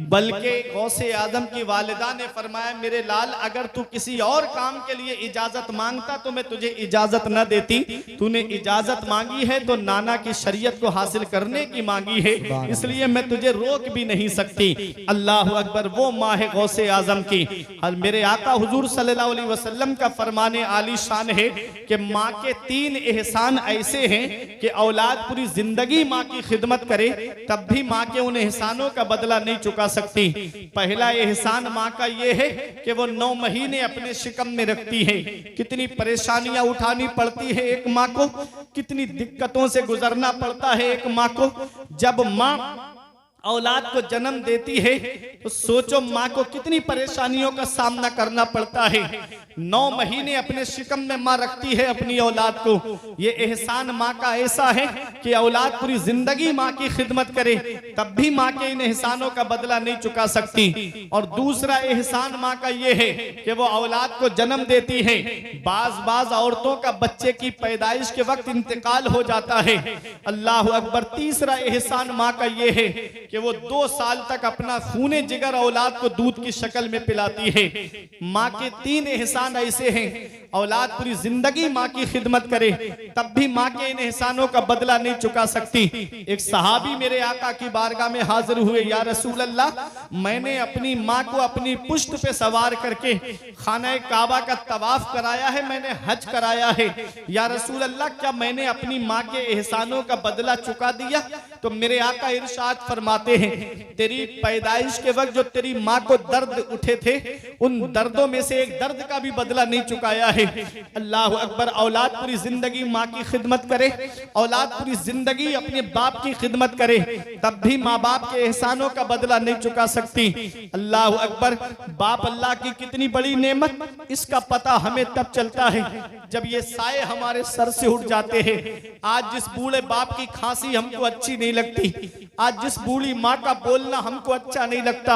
बल्कि गौसे आजम की वालिदा ने फरमाया मेरे लाल अगर तू किसी और काम के लिए इजाजत मांगता तो मैं तुझे इजाजत न देती, तूने इजाजत मांगी है तो नाना की शरीयत को हासिल करने की मांगी है, इसलिए मैं तुझे रोक भी नहीं सकती। अल्लाह अकबर। वो माँ है गौसे आजम की। और मेरे आका हुजूर सल्लल्लाहु अलैहि वसल्लम का फरमाने आली शान है कि माँ के 3 एहसान ऐसे हैं कि औलाद पूरी जिंदगी माँ की खिदमत करे तब भी माँ के उन एहसानों का बदला नहीं चुका सकती। पहला एहसान माँ का ये है कि वो 9 महीने अपने शिकम में रखती है। कितनी परेशानियां उठानी पड़ती है एक माँ को, कितनी दिक्कतों से गुजरना पड़ता है एक माँ को। जब माँ औलाद को जन्म देती है तो सोचो माँ को कितनी परेशानियों का सामना करना पड़ता है। 9 महीने अपने शिकम में माँ रखती है अपनी औलाद को। ये एहसान माँ का ऐसा है कि औलाद पूरी जिंदगी माँ की खिदमत करे तब भी माँ के इन एहसानों का बदला नहीं चुका सकती। और दूसरा एहसान माँ का ये है कि वो औलाद को जन्म देती है। बाज औरतों का बच्चे की पैदाइश के वक्त इंतकाल हो जाता है। अल्लाह अकबर। तीसरा एहसान माँ का ये है कि वो 2 साल तक अपना खूने जिगर औलाद को दूध की शक्ल में पिलाती है। माँ के 3 एहसान ऐसे हैं, औलाद पूरी जिंदगी माँ की खिदमत करे तब भी माँ के इन एहसानों का बदला नहीं चुका सकती। एक सहाबी मेरे आका की बारगाह में हाजिर हुए, या रसूल अल्लाह, मैंने अपनी माँ को अपनी पुश्त पे सवार करके खाना काबा का तवाफ कराया है, मैंने हज कराया है। या रसूल अल्लाह, क्या मैंने अपनी माँ के एहसानों का बदला चुका दिया? तो मेरे आका इरशाद फरमाते हैं, तेरी पैदाइश के वक्त जो तेरी माँ को दर्द उठे थे उन दर्दों में से एक दर्द का भी बदला नहीं चुकाया है। अल्लाह अकबर। औलाद पूरी जिंदगी माँ की खिदमत करे, औलाद पूरी जिंदगी अपने बाप की खिदमत करे तब भी माँ बाप के एहसानों का बदला नहीं चुका सकती। अल्लाह अकबर। बाप अल्लाह की कितनी बड़ी नेमत, इसका पता हमें तब चलता है जब ये साए हमारे सर से उठ जाते हैं। आज जिस बूढ़े बाप की खांसी हमको अच्छी नहीं लगती, आज जिस बूढ़ी माँ का बोलना हमको अच्छा नहीं लगता,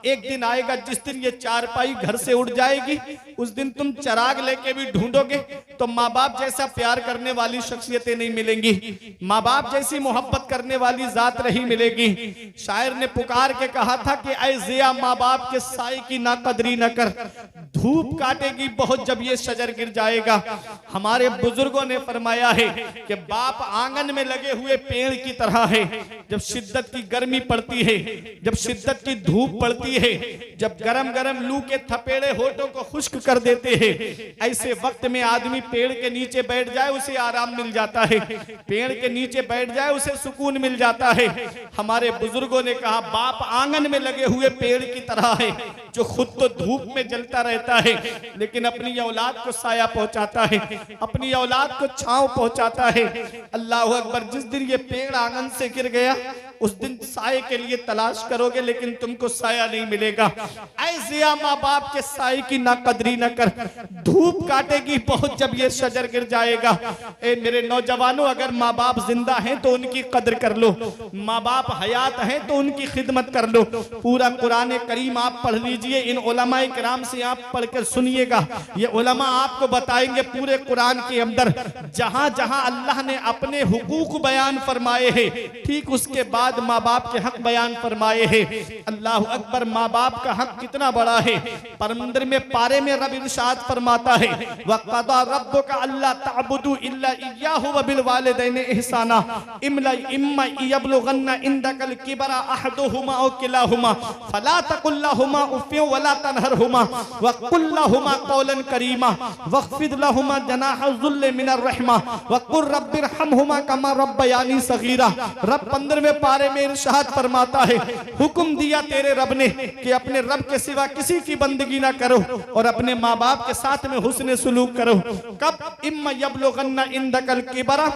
एक दिन आएगा जिस दिन ये चारपाई घर से उड़ जाएगी, उस दिन तुम चराग लेके भी ढूंढोगे तो माँ बाप जैसा प्यार करने वाली शख्सियतें नहीं मिलेंगी, माँ बाप जैसी मोहब्बत करने वाली जात नहीं मिलेगी। शायर ने पुकार के कहा था कि ऐ जिया माँ बाप के साए की ना कदरी न कर, धूप काटेगी बहुत जब ये शजर गिर जाएगा। हमारे बुजुर्गों ने फरमाया है कि बाप आंगन में लगे हुए पेड़ की तरह है। जब शिद्दत की गर्मी पड़ती है, जब शिद्दत की धूप पड़ती है, जब गरम गरम लू के थपेड़े होठों को खुश्क कर देते हैं, ऐसे वक्त में आदमी पेड़ के नीचे बैठ जाए उसे आराम मिल जाता है, पेड़ के नीचे बैठ जाए उसे सुकून मिल जाता है। हमारे बुजुर्गों ने कहा बाप आंगन में लगे हुए पेड़ की तरह है जो खुद तो धूप में जलता रहता है लेकिन अपनी औलाद को साया पहुंचाता है, अपनी औलाद को छांव पहुंचाता है। अल्लाह अकबर। जिस दिन ये पेड़ आंगन से गिर गया उस दिन साए के लिए तलाश करोगे लेकिन तुमको साया नहीं मिलेगा। ऐसे माँ बाप के साए की ना कदरी न कर, धूप काटेगी बहुत जब ये शजर गिर जाएगा। ए मेरे नौजवानों, अगर माँ बाप जिंदा हैं तो उनकी कदर कर लो, माँ बाप हयात हैं तो उनकी खिदमत कर लो। पूरा कुरान करीम आप पढ़ लीजिए, इन उलमाए किराम से आप पढ़कर सुनिएगा। ये उलमा आपको बताएंगे पूरे कुरान के अंदर जहां जहां अल्लाह ने अपने हुकूक बयान फरमाए हैं, ठीक उसके बाद माँ बाप के हक बयान फरमाए हैं। अल्लाह अकबर। माँ बाप का हक कितना बड़ा है। परमंदर में पारे में रब इरशाद फरमाता है, वक़दा रब्बुका अल्ला तअबुदू इल्ला इय्याहु व बिल वालिदैनि इहसाना इम्मा यबलुगन्ना इंदकल किबरा अहदुहुमा औ किलाहुमा फला तकुल लहुमा उफ़ क्यों वला तनहरहुमा वक़ुल लहुमा क़ौलन करीमा वख़्फ़िद लहुमा जनाह ज़ुल्ल मिनर रहमा वक़ुल रब्बिरहमहुमा कमा रब्बयानी सगीरा। रब 15वें पारे में इरशाद फरमाता है, हुक्म दिया तेरे रब ने कि अपने रब के सिवा किसी की बंदगी ना करो और अपने माँ बाप के साथ में हुस्न सुलूक करो। कब? इम्मा यबलुगन्ना इंदकल किबरा,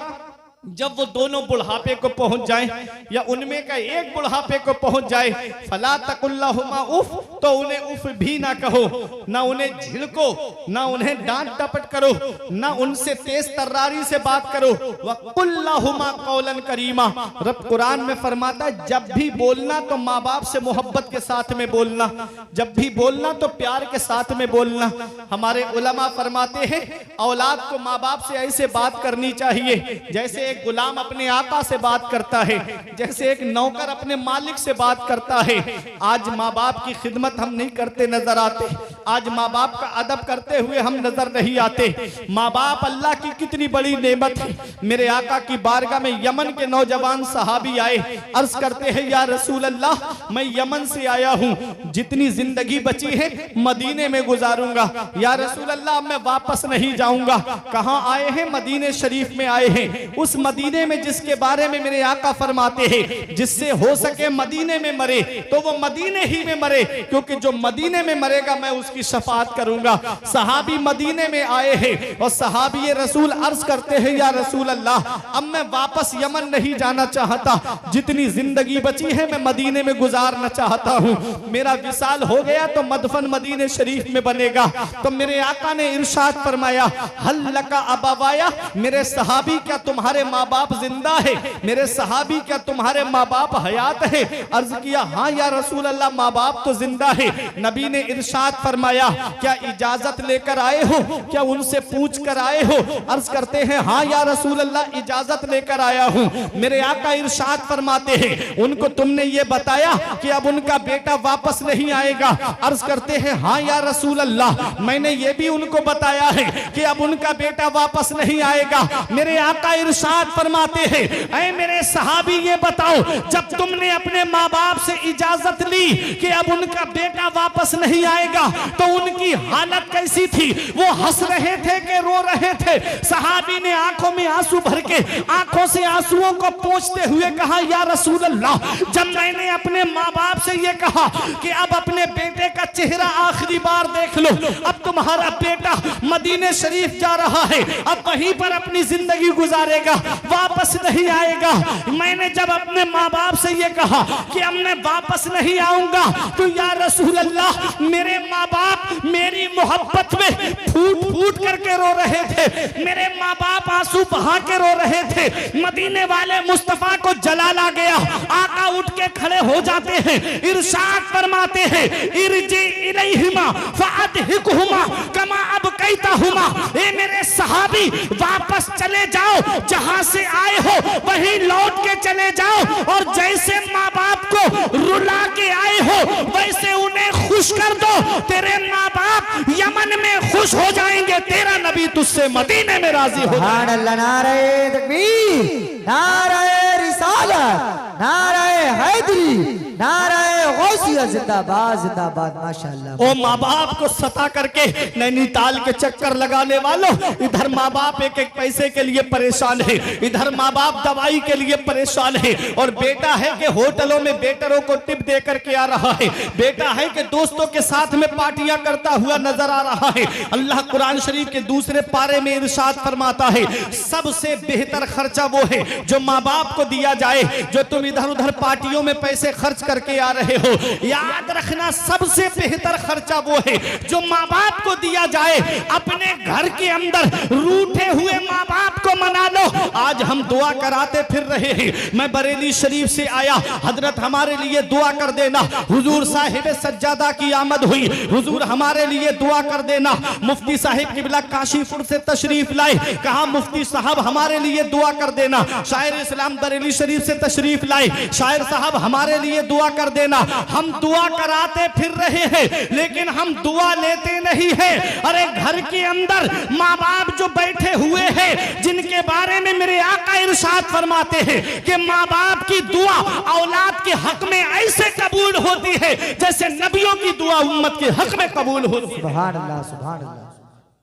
जब वो दोनों बुढ़ापे को पहुंच जाएं या उनमें का एक बुढ़ापे को पहुंच जाए, फला तकुल्लाहुमा उफ, तो उन्हें उफ भी ना कहो, ना उन्हें झिड़को, ना उन्हें डांट टपट करो, ना उनसे तेज तर्रारी से बात करो। वक़ुल्लाहुमा क़ौलन करीमा। रब कुरान में फरमाता है जब भी बोलना तो माँ बाप से मोहब्बत के साथ में बोलना, जब भी बोलना तो प्यार के साथ में बोलना। हमारे उलमा फरमाते हैं औलाद को माँ बाप से ऐसे बात करनी चाहिए जैसे एक गुलाम अपने आका से बात करता है, जैसे एक नौकर अपने मालिक से बात करता है। आज माँ बाप की खिदमत हम नहीं करते नजर आते, आज माँ बाप का अदब करते हुए हम नजर नहीं आते। माँ बाप अल्लाह की कितनी बड़ी नेमत है। मेरे आका की बारगाह में यमन के नौजवान सहाबी आए, अर्ज करते हैं या रसूल अल्लाह मैं यमन से आया हूँ, जितनी जिंदगी बची है मदीने में गुजारूंगा, या रसूल अल्लाह मैं वापस नहीं जाऊंगा। कहाँ आए हैं? मदीने शरीफ में आए हैं, उस मदीने में जिसके बारे में मेरे आका फरमाते हैं जिससे हो सके मदीने में मरे तो वो मदीने ही में मरे, क्योंकि जो मदीने में मरेगा मैं उसकी शफाअत करूंगा। सहाबी मदीने में आए हैं और सहाबी रसूल अर्ज करते हैं या रसूल अल्लाह अब मैं वापस यमन नहीं जाना चाहता, जितनी जिंदगी बची है मैं मदीने में गुजारना चाहता हूँ। मेरा विसाल हो गया तो मदफन मदीने शरीफ में बनेगा। तो मेरे आका ने इरशाद फरमाया हल लका अबावाया, मेरे सहाबी क्या तुम्हारे माँ बाप जिंदा है? मेरे सहाबी क्या तुम्हारे माँ बाप हयात है? अर्ज किया हाँ या रसूल अल्लाह माँ बाप तो जिंदा है। नबी ने इरशाद फरमाया क्या इजाजत लेकर आए हो, क्या उनसे पूछ कर आए हो? अर्ज करते हैं हाँ या रसूल अल्लाह इजाजत लेकर आया हूँ। मेरे आका इरशाद फरमाते हैं उनको तुमने ये बताया कि अब उनका बेटा वापस नहीं आएगा? अर्ज करते हैं हाँ या रसूल अल्लाह मैंने ये भी उनको बताया है कि अब उनका बेटा वापस नहीं आएगा। मेरे आका इरशाद फरमाते हैं ऐ मेरे सहाबी ये बताओ जब तुमने अपने माँ बाप से इजाजत ली कि अब उनका बेटा वापस नहीं आएगा तो उनकी हालत कैसी थी? वो हंस रहे थे कि रो रहे थे? सहाबी ने आंखों में आंसू भर के आंखों से आंसुओं को पोंछते हुए कहा या रसूल अल्लाह जब मैंने अपने माँ बाप से ये कहा कि अब अपने बेटे का चेहरा आखिरी बार देख लो, अब तुम्हारा बेटा मदीने शरीफ जा रहा है, अब वहीं पर अपनी जिंदगी गुजारेगा, वापस नहीं आएगा। मैंने जब अपने माँ बाप से ये कहा कि अब मैं वापस नहीं आऊंगा तो या रसूल अल्लाह मेरे माँ बाप मेरी मोहब्बत में फूट फूट करके रो रहे थे, मेरे माँ बाप आंसू बहा के रो रहे थे। मदीने वाले मुस्तफा को जलाल आ गया, आका उठ के खड़े हो जाते हैं, इरशाद फरमाते हैं इरजी इलैहिमा फअदहिकुहुमा कमा अबकैतहुमा। ए मेरे सहाबी वापस चले जाओ, जहां से आए हो वहीं लौट के चले जाओ और जैसे माँ बाप को रुला के आए हो वैसे उन्हें खुश कर दो। तेरे माँ बाप यमन में खुश हो जाएंगे, तेरा नबी तुझसे मदीने में राजी हो जाएगा। नारे तकबीर, नारे रिसालत, नारे हैदरी, नारे गौसिया, जिंदाबाद जिंदाबाद माशाअल्लाह। ओ माँ बाप को सता करके नैनीताल के चक्कर लगाने वालों, इधर माँ बाप एक एक पैसे के लिए परेशान है, इधर माँ बाप दवाई के लिए परेशान है, और बेटा है कि होटलों में वेटरों को टिप दे करके आ रहा है, बेटा है कि दोस्तों के साथ में पार्टियां करता हुआ नजर आ रहा है। अल्लाह कुरान शरीफ के दूसरे पारे में इरशाद फरमाता है सबसे बेहतर खर्चा वो है जो माँ बाप को दिया जाए। जो तुम इधर उधर पार्टियों में पैसे खर्च करके आ रहे हो, याद रखना सबसे बेहतर खर्चा वो है जो माँ बाप को दिया जाए। अपने घर के अंदर रूठे हुए माँ बाप को मना लो। आज हम दुआ कराते फिर रहे हैं, मैं बरेली शरीफ से आया, हजरत हमारे लिए दुआ कर देना। हुजूर साहिब सज्जादा की आमद हुई, हुजूर हमारे लिए दुआ कर देना। मुफ्ती साहिब किबला काशीपुर से तशरीफ लाए, कहा मुफ्ती साहब हमारे लिए दुआ कर देना। शायर इस्लाम बरेली शरीफ शरीफ से तशरीफ लाए, शायर साहब हमारे लिए दुआ कर देना। हम दुआ कराते फिर रहे हैं लेकिन हम दुआ लेते नहीं हैं। अरे घर के अंदर माँ बाप जो बैठे हुए हैं, जिनके बारे में मेरे आका इरशाद फरमाते हैं कि माँ बाप की दुआ औलाद के हक में ऐसे कबूल होती है जैसे नबियों की दुआ उम्मत के हक में कबूल होती है। सुभान अल्लाह, सुभान अल्लाह।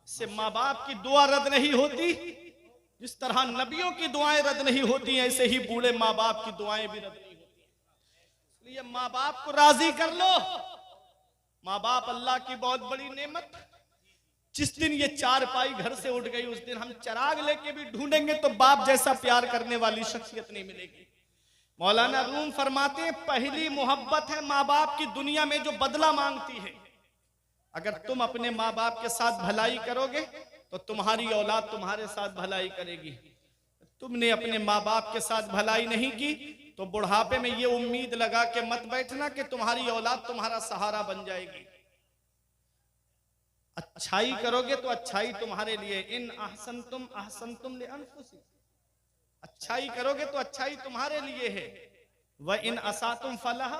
इससे माँ बाप की दुआ रद्द नहीं होती, जिस तरह नबियों की दुआएं रद्द नहीं होती ऐसे ही बूढ़े माँ बाप की दुआएं भी रद्द नहीं होती। इसलिए माँ बाप को राजी कर लो। माँ बाप अल्लाह की बहुत बड़ी नेमत। जिस दिन ये चारपाई घर से उठ गई उस दिन हम चिराग लेके भी ढूंढेंगे तो बाप जैसा प्यार करने वाली शख्सियत नहीं मिलेगी। मौलाना रूम फरमाते हैं पहली मोहब्बत है माँ बाप की दुनिया में जो बदला मांगती है। अगर तुम अपने माँ बाप के साथ भलाई करोगे तो तुम्हारी औलाद तुम्हारे साथ भलाई करेगी। तुमने अपने माँ बाप के साथ भलाई नहीं की तो बुढ़ापे में ये उम्मीद लगा के मत बैठना कि तुम्हारी औलाद तुम्हारा सहारा बन जाएगी। अच्छाई करोगे तो अच्छाई तुम्हारे लिए, इन अहसनतुम लिअनफुसिकुम, अच्छाई करोगे तो अच्छाई तुम्हारे लिए है। वह इन असातुम फलाह,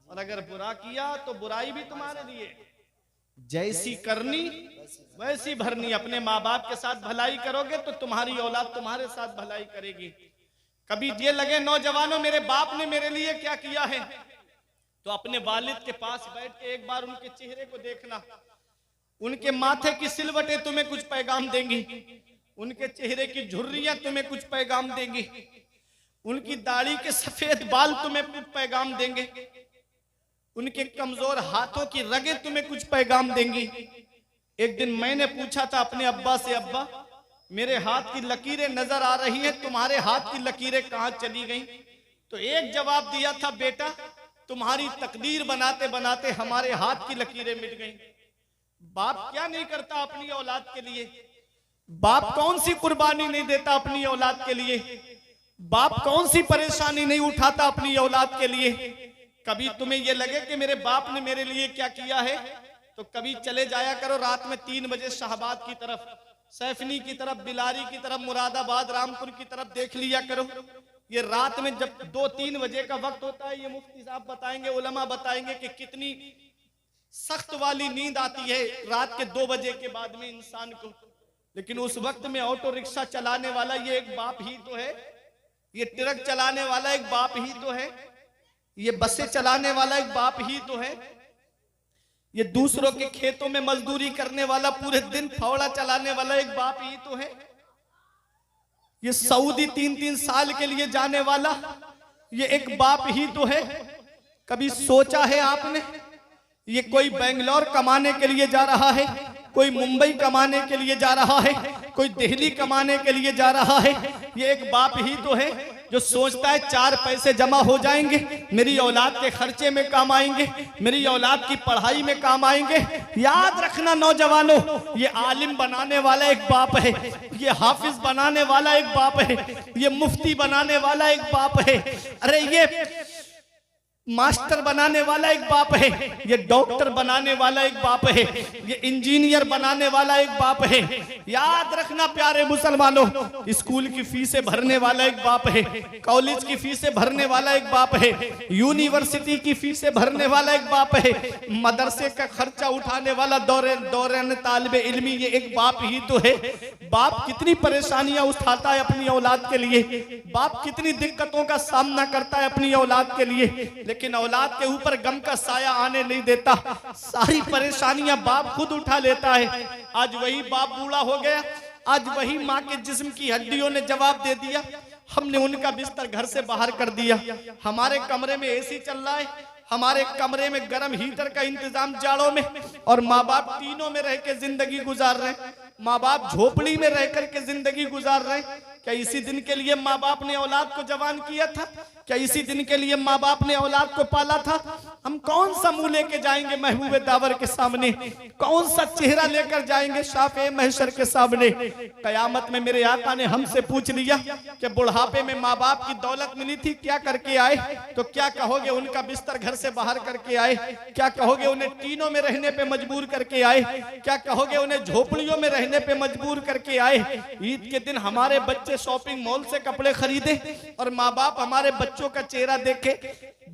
और अगर बुरा किया तो बुराई भी तुम्हारे लिए। जैसी करनी वैसी भरनी। अपने माँ बाप के साथ भलाई करोगे तो तुम्हारी औलाद तुम्हारे साथ भलाई करेगी। कभी ये लगे नौजवानों मेरे बाप ने मेरे लिए क्या किया है, तो अपने वालिद के पास बैठ के एक बार उनके चेहरे को देखना। उनके माथे की सिलवटें तुम्हें कुछ पैगाम देंगी, उनके चेहरे की झुर्रियां तुम्हें कुछ पैगाम देंगी, उनकी दाढ़ी के सफेद बाल तुम्हें कुछ पैगाम देंगे, उनके कमजोर हाथों की रगें तुम्हें कुछ पैगाम देंगी। एक दिन मैंने पूछा था अपने अब्बा से, अब्बा मेरे हाथ की लकीरें नजर आ रही हैं, तुम्हारे हाथ की लकीरें कहां चली गईं? तो एक जवाब दिया था, बेटा तुम्हारी तकदीर बनाते बनाते हमारे हाथ की लकीरें मिट गईं। बाप क्या नहीं करता अपनी औलाद के लिए? बाप कौन सी कुर्बानी नहीं देता अपनी औलाद के लिए? बाप कौन सी परेशानी नहीं उठाता अपनी औलाद के लिए? कभी तुम्हें यह लगे कि मेरे बाप ने मेरे लिए क्या किया है, तो कभी चले जाया करो रात में 3 बजे शाहबाद की तरफ, सैफनी की तरफ, बिलारी की तरफ, मुरादाबाद, रामपुर की तरफ देख लिया करो। ये रात में जब 2-3 बजे का वक्त होता है, ये मुफ्ती साहब बताएंगे, उलमा बताएंगे कि कितनी सख्त वाली नींद आती है रात के 2 बजे के बाद में इंसान को। लेकिन उस वक्त में ऑटो रिक्शा चलाने वाला ये एक बाप ही तो है, ये ट्रक चलाने वाला एक बाप ही तो है, ये बसें चलाने वाला एक बाप ही तो है, ये दूसरों के खेतों में मजदूरी करने वाला, पूरे दिन फावड़ा चलाने वाला एक बाप ही तो है, ये सऊदी 3-3 साल के लिए जाने वाला ये एक बाप ही तो है। कभी सोचा है आपने ये कोई बेंगलोर कमाने के लिए जा रहा है, कोई मुंबई कमाने के लिए जा रहा है, कोई दिल्ली कमाने के लिए जा रहा है? ये एक बाप ही तो है जो सोचता है 4 पैसे जमा हो जाएंगे, मेरी औलाद के खर्चे में काम आएंगे, मेरी औलाद की पढ़ाई में काम आएंगे। याद रखना नौजवानों, ये आलिम बनाने वाला एक बाप है, ये हाफिज बनाने वाला एक बाप है, ये मुफ्ती बनाने वाला एक बाप है, अरे ये मास्टर बनाने वाला एक बाप है, ये डॉक्टर बनाने वाला एक बाप है, ये इंजीनियर बनाने वाला एक बाप है। याद रखना प्यारे मुसलमानों, स्कूल की फीसें भरने वाला एक बाप है, कॉलेज की फीसें भरने वाला एक बाप है, यूनिवर्सिटी की फीसें भरने वाला एक बाप है, मदरसे का खर्चा उठाने वाला दौरान तालिबे इल्मी ये एक बाप ही तो है। बाप कितनी परेशानियां उठाता है अपनी औलाद के लिए, बाप कितनी दिक्कतों का सामना करता है अपनी औलाद के लिए, लेकिन औलाद के ऊपर गम का साया आने नहीं देता। सारी परेशानियां बाप खुद उठा लेता है। आज वही बाप बूढ़ा हो गया, आज वही माँ के जिस्म की हड्डियों ने जवाब दे दिया, हमने उनका बिस्तर घर से बाहर कर दिया, हमारे कमरे में एसी चल रहा है, हमारे कमरे में गर्म हीटर का इंतजाम जाड़ों में, और माँ बाप तीनों में रह के जिंदगी गुजार रहे हैं, माँ बाप झोपड़ी में रह करके जिंदगी गुजार रहे हैं। क्या इसी दिन के लिए माँ बाप ने औलाद को जवान किया था? क्या इसी दिन के लिए माँ बाप ने औलाद को पाला था? हम कौन सा मुंह लेके जाएंगे महबूब दावर के सामने? कौन सा चेहरा लेकर जाएंगे शाफ़े महशर के सामने? कयामत में मेरे आका ने हमसे पूछ लिया कि बुढ़ापे में माँ बाप की दौलत मिली थी, क्या करके आए? तो क्या कहोगे? उनका बिस्तर घर से बाहर करके आए? क्या कहोगे? उन्हें टीनों में रहने पे मजबूर करके आए? क्या कहोगे? उन्हें झोपड़ियों में रहने पे मजबूर करके आए? ईद के दिन हमारे बच्चे शॉपिंग मॉल से कपड़े खरीदे और माँ बाप हमारे बच्चों का चेहरा देखे।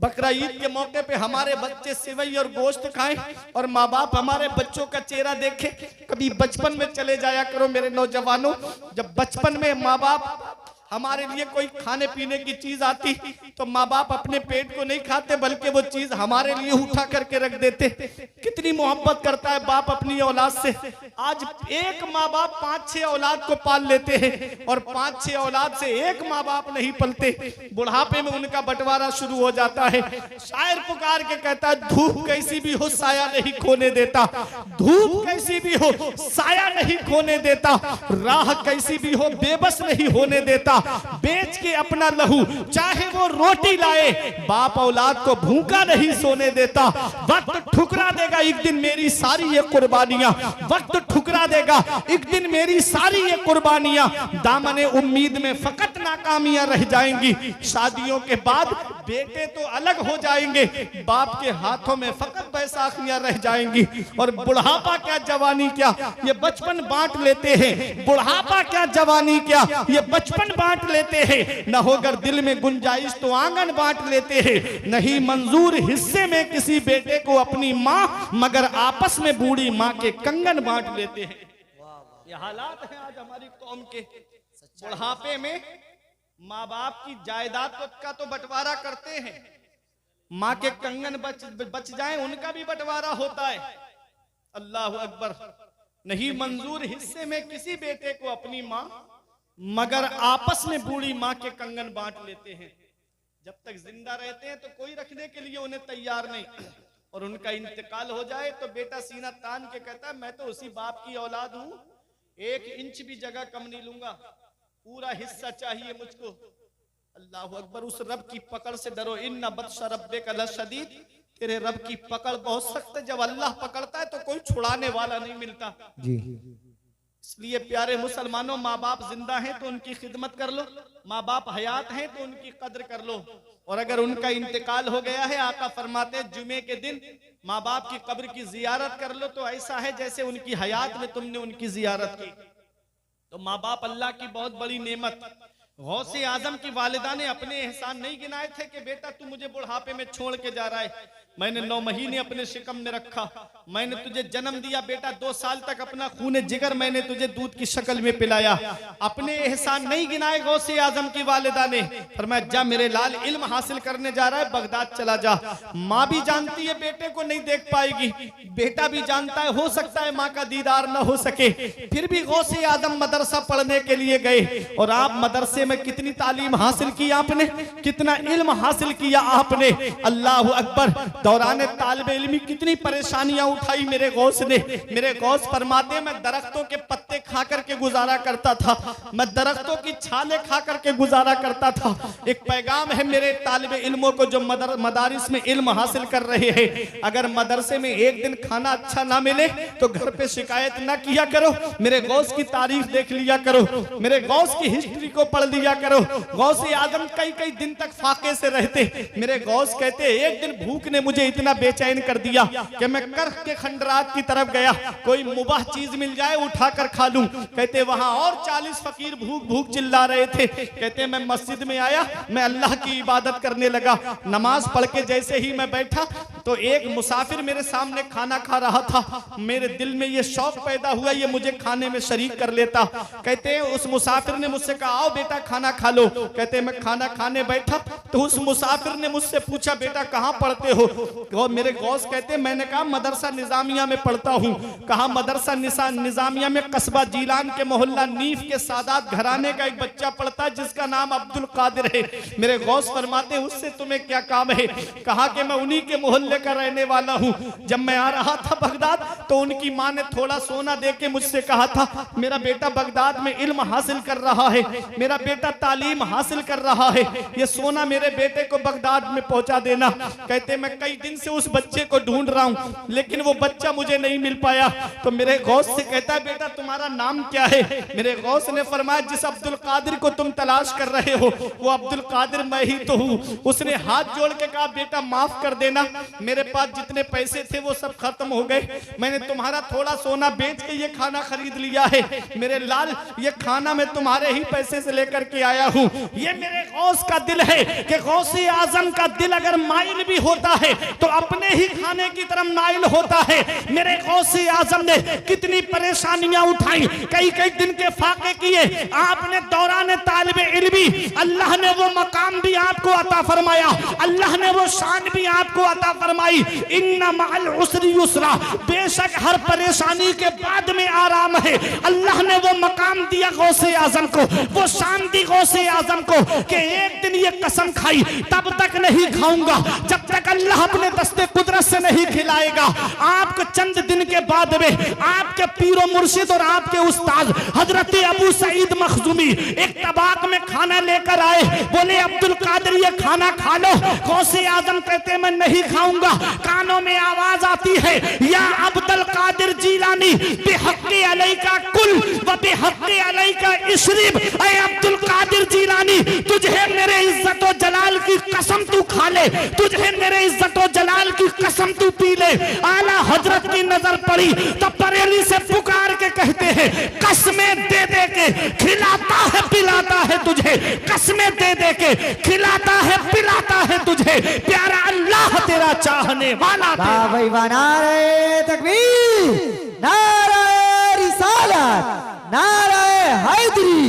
बकरा ईद के मौके पे हमारे बच्चे सेवई और गोश्त खाएं और माँ बाप हमारे बच्चों का चेहरा देखे। कभी बचपन में चले जाया करो मेरे नौजवानों, जब बचपन में माँ बाप हमारे लिए कोई खाने पीने की चीज आती तो माँ बाप अपने पेट को नहीं खाते बल्कि वो चीज हमारे लिए उठा करके रख देते। कितनी मोहब्बत करता है बाप अपनी औलाद से। आज एक माँ बाप 5-6 औलाद को पाल लेते हैं और 5-6 औलाद से एक माँ बाप नहीं पलते। बुढ़ापे में उनका बंटवारा शुरू हो जाता है। शायर पुकार के कहता है, धूप कैसी भी हो साया नहीं खोने देता, धूप कैसी भी हो साया नहीं खोने देता, राह कैसी भी हो बेबस नहीं होने देता, बेच के अपना लहू चाहे वो रोटी लाए, बाप औलाद को भूखा नहीं सोने देता। वक्त ठुकरा देगा एक दिन मेरी सारी ये कुर्बानियां, वक्त ठुकरा देगा एक दिन मेरी सारी ये कुर्बानियां। दामने उम्मीद में फकत नाकामियां रह जाएंगी। शादियों के बाद बेटे तो अलग हो जाएंगे, बाप के हाथों में फकत बैसाखियां रह जाएंगी। और बुढ़ापा क्या जवानी क्या, ये बचपन बांट लेते हैं। बुढ़ापा क्या जवानी क्या, ये बचपन बांट लेते हैं। न होकर दिल में गुंजाइश तो आंगन बांट लेते हैं। नहीं मंजूर हिस्से में किसी बेटे को अपनी माँ, मगर आपस में बूढ़ी माँ के कंगन बांट लेते हैं। ये हालात हैं आज हमारी कौम के। बुढ़ापे में माँ बाप की जायदाद का तो बंटवारा करते हैं, माँ के कंगन बच जाएं उनका भी बंटवारा होता है। अल्लाह अकबर। नहीं मंजूर हिस्से में किसी बेटे को अपनी माँ, मगर आपस में बूढ़ी माँ के कंगन बांट लेते हैं। जब तक जिंदा रहते हैं तो कोई रखने के लिए उन्हें तैयार नहीं, और उनका इंतकाल हो जाए तो बेटा सीना तान के कहता है, मैं तो उसी बाप की औलाद हूं, 1 इंच भी जगह कम नहीं लूंगा, पूरा हिस्सा चाहिए मुझको। अल्लाह अकबर। उस रब की पकड़ से डरो। इन्ना बत्शा रब्बिका लशदीद, तेरे रब की पकड़ बहुत सख्त है। जब अल्लाह पकड़ता है तो कोई छुड़ाने वाला नहीं मिलता जी। इसलिए प्यारे मुसलमानों, माँ बाप जिंदा हैं तो उनकी खिदमत कर लो, माँ बाप हयात हैं तो उनकी कद्र कर लो। और अगर उनका इंतकाल हो गया है, आका फरमाते हैं जुमे के दिन माँ बाप की कब्र की जियारत कर लो तो ऐसा है जैसे उनकी हयात में तुमने उनकी जियारत की। तो माँ बाप अल्लाह की बहुत बड़ी नेमत। गौसे आजम की वालिदा ने अपने एहसान नहीं गिनाए थे कि बेटा तू मुझे बुढ़ापे में छोड़ के जा रहा है, मैंने 9 महीने अपने शिकम में रखा, मैंने तुझे जन्म दिया बेटा, 2 साल तक अपना खून जिगर मैंने तुझे दूध की शक्ल में पिलाया। अपने एहसान नहीं गिनाए गौसे आजम की वालिदा ने। फरमाया जा मेरे लाल इल्म हासिल करने जा रहा है, बगदाद चला जा। माँ भी जानती है बेटे को नहीं देख पाएगी, बेटा भी जानता है हो सकता है माँ का दीदार न हो सके, फिर भी गौसे आजम मदरसा पढ़ने के लिए गए। और आप मदरसे में कितनी तालीम हासिल की आपने, कितना इल्म हासिल किया आपने। अल्लाह अकबर। दौरान तालिब इल्मी कितनी परेशानियां उठाई मेरे गौस ने। मेरे गौस फरमाते मैं दरख्तों के पत्ते खा करके गुजारा करता था, मैं दरख्तों की छाले खा करके गुजारा करता था। एक पैगाम है मेरे तालिब इल्मों को जो मदारिस में इल्म हासिल कर रहे हैं, अगर मदरसे में एक दिन खाना अच्छा ना मिले तो घर पे शिकायत ना किया करो, मेरे गौस की तारीफ देख लिया करो, मेरे गौस की हिस्ट्री को पढ़ लिया करो। गौसे आजम कई दिन तक फाके से रहते। मेरे गौस कहते एक दिन भूख ने मुझे इतना बेचैन कर दिया कि मैं करख के खंडरात की तरफ गया, कोई मुबाह चीज मिल जाए उठाकर खा लूं। कहते वहां और 40 फकीर भूख भूख चिल्ला रहे थे। कहते मैं मस्जिद में आया, मैं अल्लाह की इबादत करने लगा, नमाज पढ़ के जैसे ही मैं बैठा तो एक मुसाफिर मेरे सामने खाना खा रहा था। मेरे दिल में ये शौक पैदा हुआ ये मुझे खाने में शरीक कर लेता। कहते हैं उस मुसाफिर ने मुझसे कहा आओ बेटा खाना खा लो। कहते मैं खाना खाने बैठा तो उस मुसाफिर ने मुझसे पूछा बेटा कहाँ पढ़ते हो? और मेरे गौस कहते मैंने कहा मदरसा निजामिया में पढ़ता हूँ। कहा मदरसा निजामिया में कस्बा जीलान के मोहल्ला नीफ के सादात घराने का एक बच्चा पढ़ता जिसका नाम अब्दुल कादिर है। मेरे गौस फरमाते उससे तुम्हें क्या काम है? कहा कि मैं उन्हीं के मोहल्ले का रहने वाला हूँ। जब मैं आ रहा था बगदाद तो उनकी माँ ने थोड़ा सोना दे के मुझसे कहा था मेरा बेटा बगदाद में इल्म हासिल कर रहा है, मेरा बेटा तालीम हासिल कर रहा है, ये सोना मेरे बेटे को बगदाद में पहुंचा देना। कहते मैं कई दिन से उस बच्चे को ढूंढ रहा हूं लेकिन वो बच्चा मुझे नहीं मिल पाया। तो मेरे गौस से कहता है बेटा तुम्हारा नाम क्या है? मेरे गौस ने फरमाया जिस अब्दुल कादिर को तुम तलाश कर रहे हो वो अब्दुल कादिर मैं ही तो हूँ। उसने हाथ जोड़ के कहा बेटा माफ कर देना, मेरे पास जितने पैसे थे वो सब खत्म हो गए, मैंने तुम्हारा थोड़ा सोना बेच के ये खाना खरीद लिया है। मेरे लाल ये खाना मैं तुम्हारे ही पैसे से लेकर के आया हूँ। ये मेरे गौस का दिल है कि गौसे आजम का दिल अगर माइल भी होता है तो अपने ही खाने की तरफ माइल होता है। मेरे गौसे आजम ने कितनी परेशानियां उठाई, कई कई दिन के फाके किए, आपने दौरान तालिबे इल्मी अल्लाह ने वो मकाम भी आपको अता फरमाया, अल्लाह ने वो शान भी आपको अता फरमाई। इन्ना मअल उसरी युसरा, बेशक हर परेशानी के बाद में आराम है। अल्लाह ने वो मकाम दिया गौसे आजम को, वो शान दी गौसे आजम को कि एक दिन ये कसम खाई तब तक नहीं खाऊंगा जब तक अल्लाह अपने दस्ते कुदरत से नहीं खिलाएगा। आपको चंद दिन के बाद में आपके पीरो मुर्शिद और आपके उस्ताद हजरत अबू सईद मखजूमी एक तबाक में खाना लेकर आए, बोले अब्दुल कादिर ये खाना खा लो। गौसे आजम कहते मैं नहीं खाऊंगा। कानों में आवाज आती है या अब्दुल कादिर जीलानी बेहक्के अलैका कुल व बेहक्के अलैका इशरिब। ऐ अब्दुल कादिर जीलानी तुझे मेरे इज्जत और जलाल की कसम तू खा ले, तुझे मेरे इज्जत और जलाल की कसम तू पी ले। आला हजरत की नजर पड़ी तो बरेली से पुकार के कहते हैं कसमें दे दे के खिलाता है पिलाता है तुझे, कसमें दे दे के खिलाता है पिलाता है तुझे, प्यारा अल्लाह तेरा चाहने वाला। भाई नारे तकबीर, नारे रिसालत, नारे हैदरी,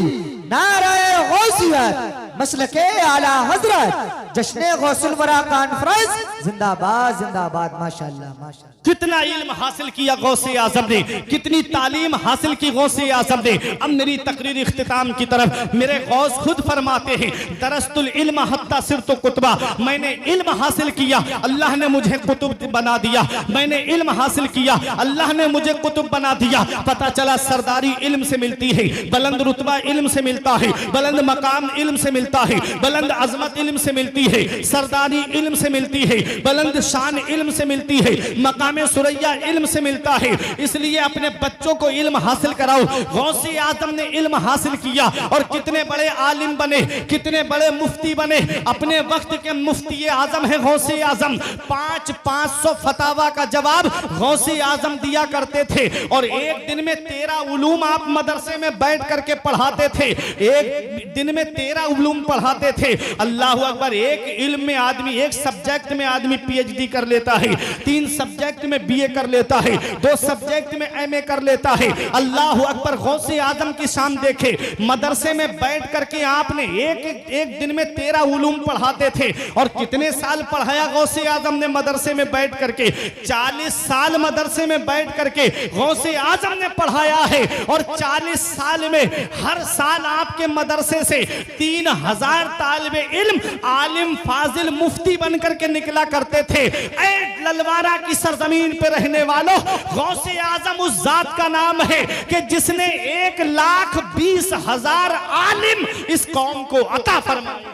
नारे गौसियत, मसलके आला हजरत, जश्ने गौसुल वरा कॉन्फ्रेंस जिंदाबाद जिंदाबाद। माशाअल्लाह माशाअल्लाह। कितना इल्म हासिल किया गौसे आजम ने, कितनी तालीम हासिल की गौसे आजम ने। अब मेरी तकरीर इख्तिताम की तरफ। मेरे गौस खुद फरमाते हैं दरस्तुल इल्म हत्ता सिरतु कुतबा, मैंने इल्म हासिल किया अल्लाह ने मुझे कुतुब बना दिया, मैंने इल्म हासिल किया अल्लाह ने मुझे कुतुब बना दिया। पता चला सरदारी इल्म से मिलती है, बुलंद रुतबा इल्म से मिलता है, बुलंद मकाम इल्म से मिलता है, बुलंद अजमत इल्म से मिलती है, सरदारी इल्म से मिलती है, बुलंद शान इल्म से मिलती है, मकाम सुरैया इल्म से मिलता है। इसलिए अपने बच्चों को इल्म हासिल कराओ। गौसे आजम ने इल्म हासिल किया और कितने बड़े आलिम बने, कितने बड़े मुफ्ती बने। अपने वक्त के मुफ्ती आजम है गौसे आजम। 500 फतावा का जवाब गौसे आजम दिया करते थे और एक दिन में 13 उलूम आप मदरसे में बैठ करके पढ़ाते थे, एक दिन में 13 उलूम पढ़ाते थे। अल्लाह अकबर। एक इल्म में आदमी, एक सब्जेक्ट में आदमी पीएचडी कर लेता है, 3 सब्जेक्ट में बीए कर लेता है, 2 सब्जेक्ट में एमए कर लेता है। अल्लाह अकबर। गौसे आजम की शान देखे। मदरसे में बैठ करके आपने एक दिन में 13 उलूम पढ़ाते थे और कितने साल पढ़ाया गौसे आजम ने मदरसे में बैठ करके? 40 साल मदरसे में बैठ करके गौसे आजम ने पढ़ाया है और 40 साल में हर साल आपके मदरसे से 3000 तालिबे इल्म आलिम फाजिल मुफ्ती बनकर के निकला करते थे। ऐ ललवारा की सरजमीन पे रहने वालों, गौसे आजम उस जात का नाम है कि जिसने 1,20,000 आलिम इस कौम को अता फरमाए।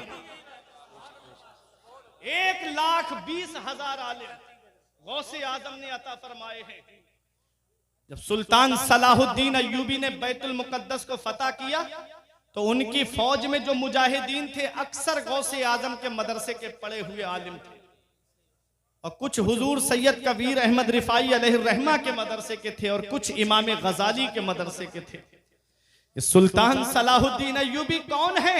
1,20,000 आलिम गौसे आजम ने अता फरमाए हैं। जब सुल्तान सलाहुद्दीन अय्यूबी ने बैतुल मुकद्दस को फतह किया तो उनकी फौज में जो मुजाहिदीन थे अक्सर गौसे आजम के मदरसे के पढ़े हुए आलिम थे और कुछ हुजूर सैयद कबीर अहमद रिफाई अलैहिर्रहमा के मदरसे के थे और कुछ इमाम गजाली के मदरसे के थे। सुल्तान सलाहुद्दीन अय्यूबी कौन है?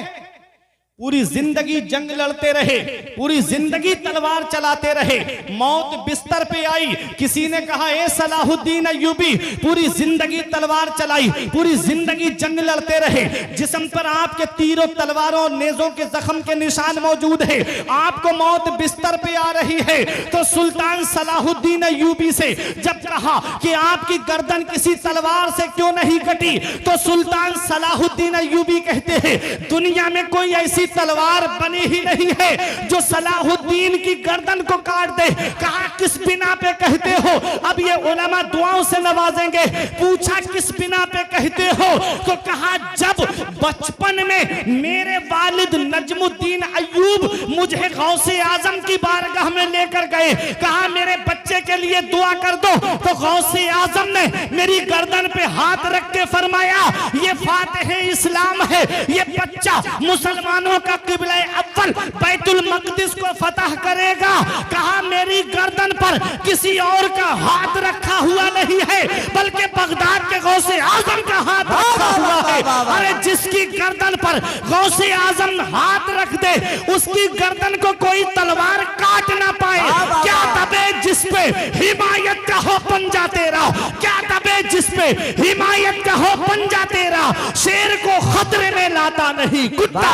पूरी जिंदगी जंग लड़ते रहे, पूरी जिंदगी तलवार चलाते रहे, मौत बिस्तर पे आई। किसी ने कहा ए सलाहुद्दीन अय्यूबी, पूरी जिंदगी तलवार चलाई, पूरी जिंदगी जंग लड़ते रहे, जिस्म पर आपके तीरों तलवारों नेजों के जख्म के निशान मौजूद है, आपको मौत बिस्तर पे आ रही है। तो सुल्तान सलाहुद्दीन अय्यूबी से जब कहा कि आपकी गर्दन किसी तलवार से क्यों नहीं कटी, तो सुल्तान सलाहुद्दीन अय्यूबी कहते हैं दुनिया में कोई ऐसी तलवार बनी ही नहीं है जो सलाहुद्दीन की गर्दन को काट दे। कहा किस बिना पे कहते हो? अब ये उलमा दुआओं से नवाजेंगे। पूछा किस बिना पे कहते हो? तो कहा जब बचपन में मेरे वालिद नजमुद्दीन अय्यूब मुझे गौसे आजम की बारगाह में लेकर गए, कहा मेरे बच्चे के लिए दुआ कर दो, तो गौसे आजम ने मेरी गर्दन पे हाथ रख के फरमाया ये फातिह इस्लाम है, ये बच्चा मुसलमानों का किबला अव्वल बैतुल मक़दिस को फतह करेगा। कहा मेरी गर्दन पर किसी और का हाथ रखा हुआ नहीं है, बल्कि बगदाद के गौसे आजम का हाथ रखा हुआ है। अरे जिसकी गर्दन पर गौसे आजम हाथ रख दे उसकी गर्दन को कोई तलवार काट ना पाए। क्या दबे जिस पे हिमायत का हो पंजा तेरा, क्या दबे जिस पे हिमायत का हो पंजा तेरा, शेर को खतरे में लाता नहीं कुत्ता।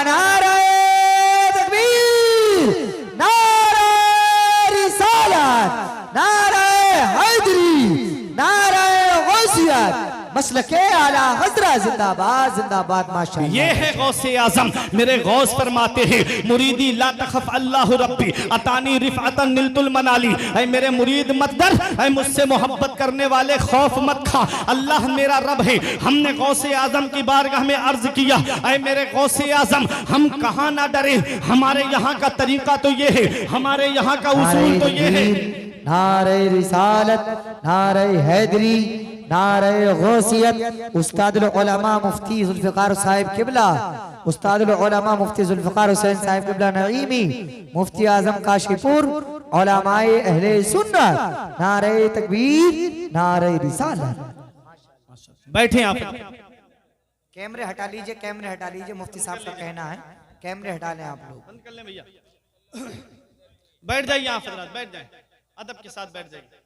नारे तकबीर, नारे रिसालत, नारे हैदरी, नारे गौसियत, मसलके आला हज़रत जिंदाबाद जिंदाबाद माशाअल्लाह। ये है गौसे आजम। मेरे गौस फरमाते हैं मुरीदी ला तखफ अल्लाह रब्बी अतानी रिफअतन निलतुल मनाली। ऐ मेरे मुरीद मत डर, ऐ मुझसे मोहब्बत करने वाले खौफ मत खा, अल्लाह मेरा रब है। हमने गौसे आजम की बारगाह में अर्ज किया ऐ मेरे गौसे आजम हम कहाँ ना डरे, हमारे यहाँ का तरीका तो ये है, हमारे यहाँ का उसूल तो ये है। नारे रिसालत, नारे हैदरी, नारे गौसियत। उस्तादुल उलमा मुफ्ती जुल्फ़िकार साहिब किबला, उस्तादुल उलमा मुफ्ती जुल्फ़िकार हुसैन साहिब किबला नईमी, मुफ्ती आजम काशीपुर, उलमाए अहले सुन्नत, नारे तकबीर, नारे रिसालत। बैठे आप। कैमरे हटा लीजिए, कैमरे हटा लीजिए, मुफ्ती साहब का कहना है कैमरे हटा लें आप लोग। बंद कर लें भैया। बैठ जाइए आप हजरात, बैठ जाए, अदब के साथ बैठ जाइए।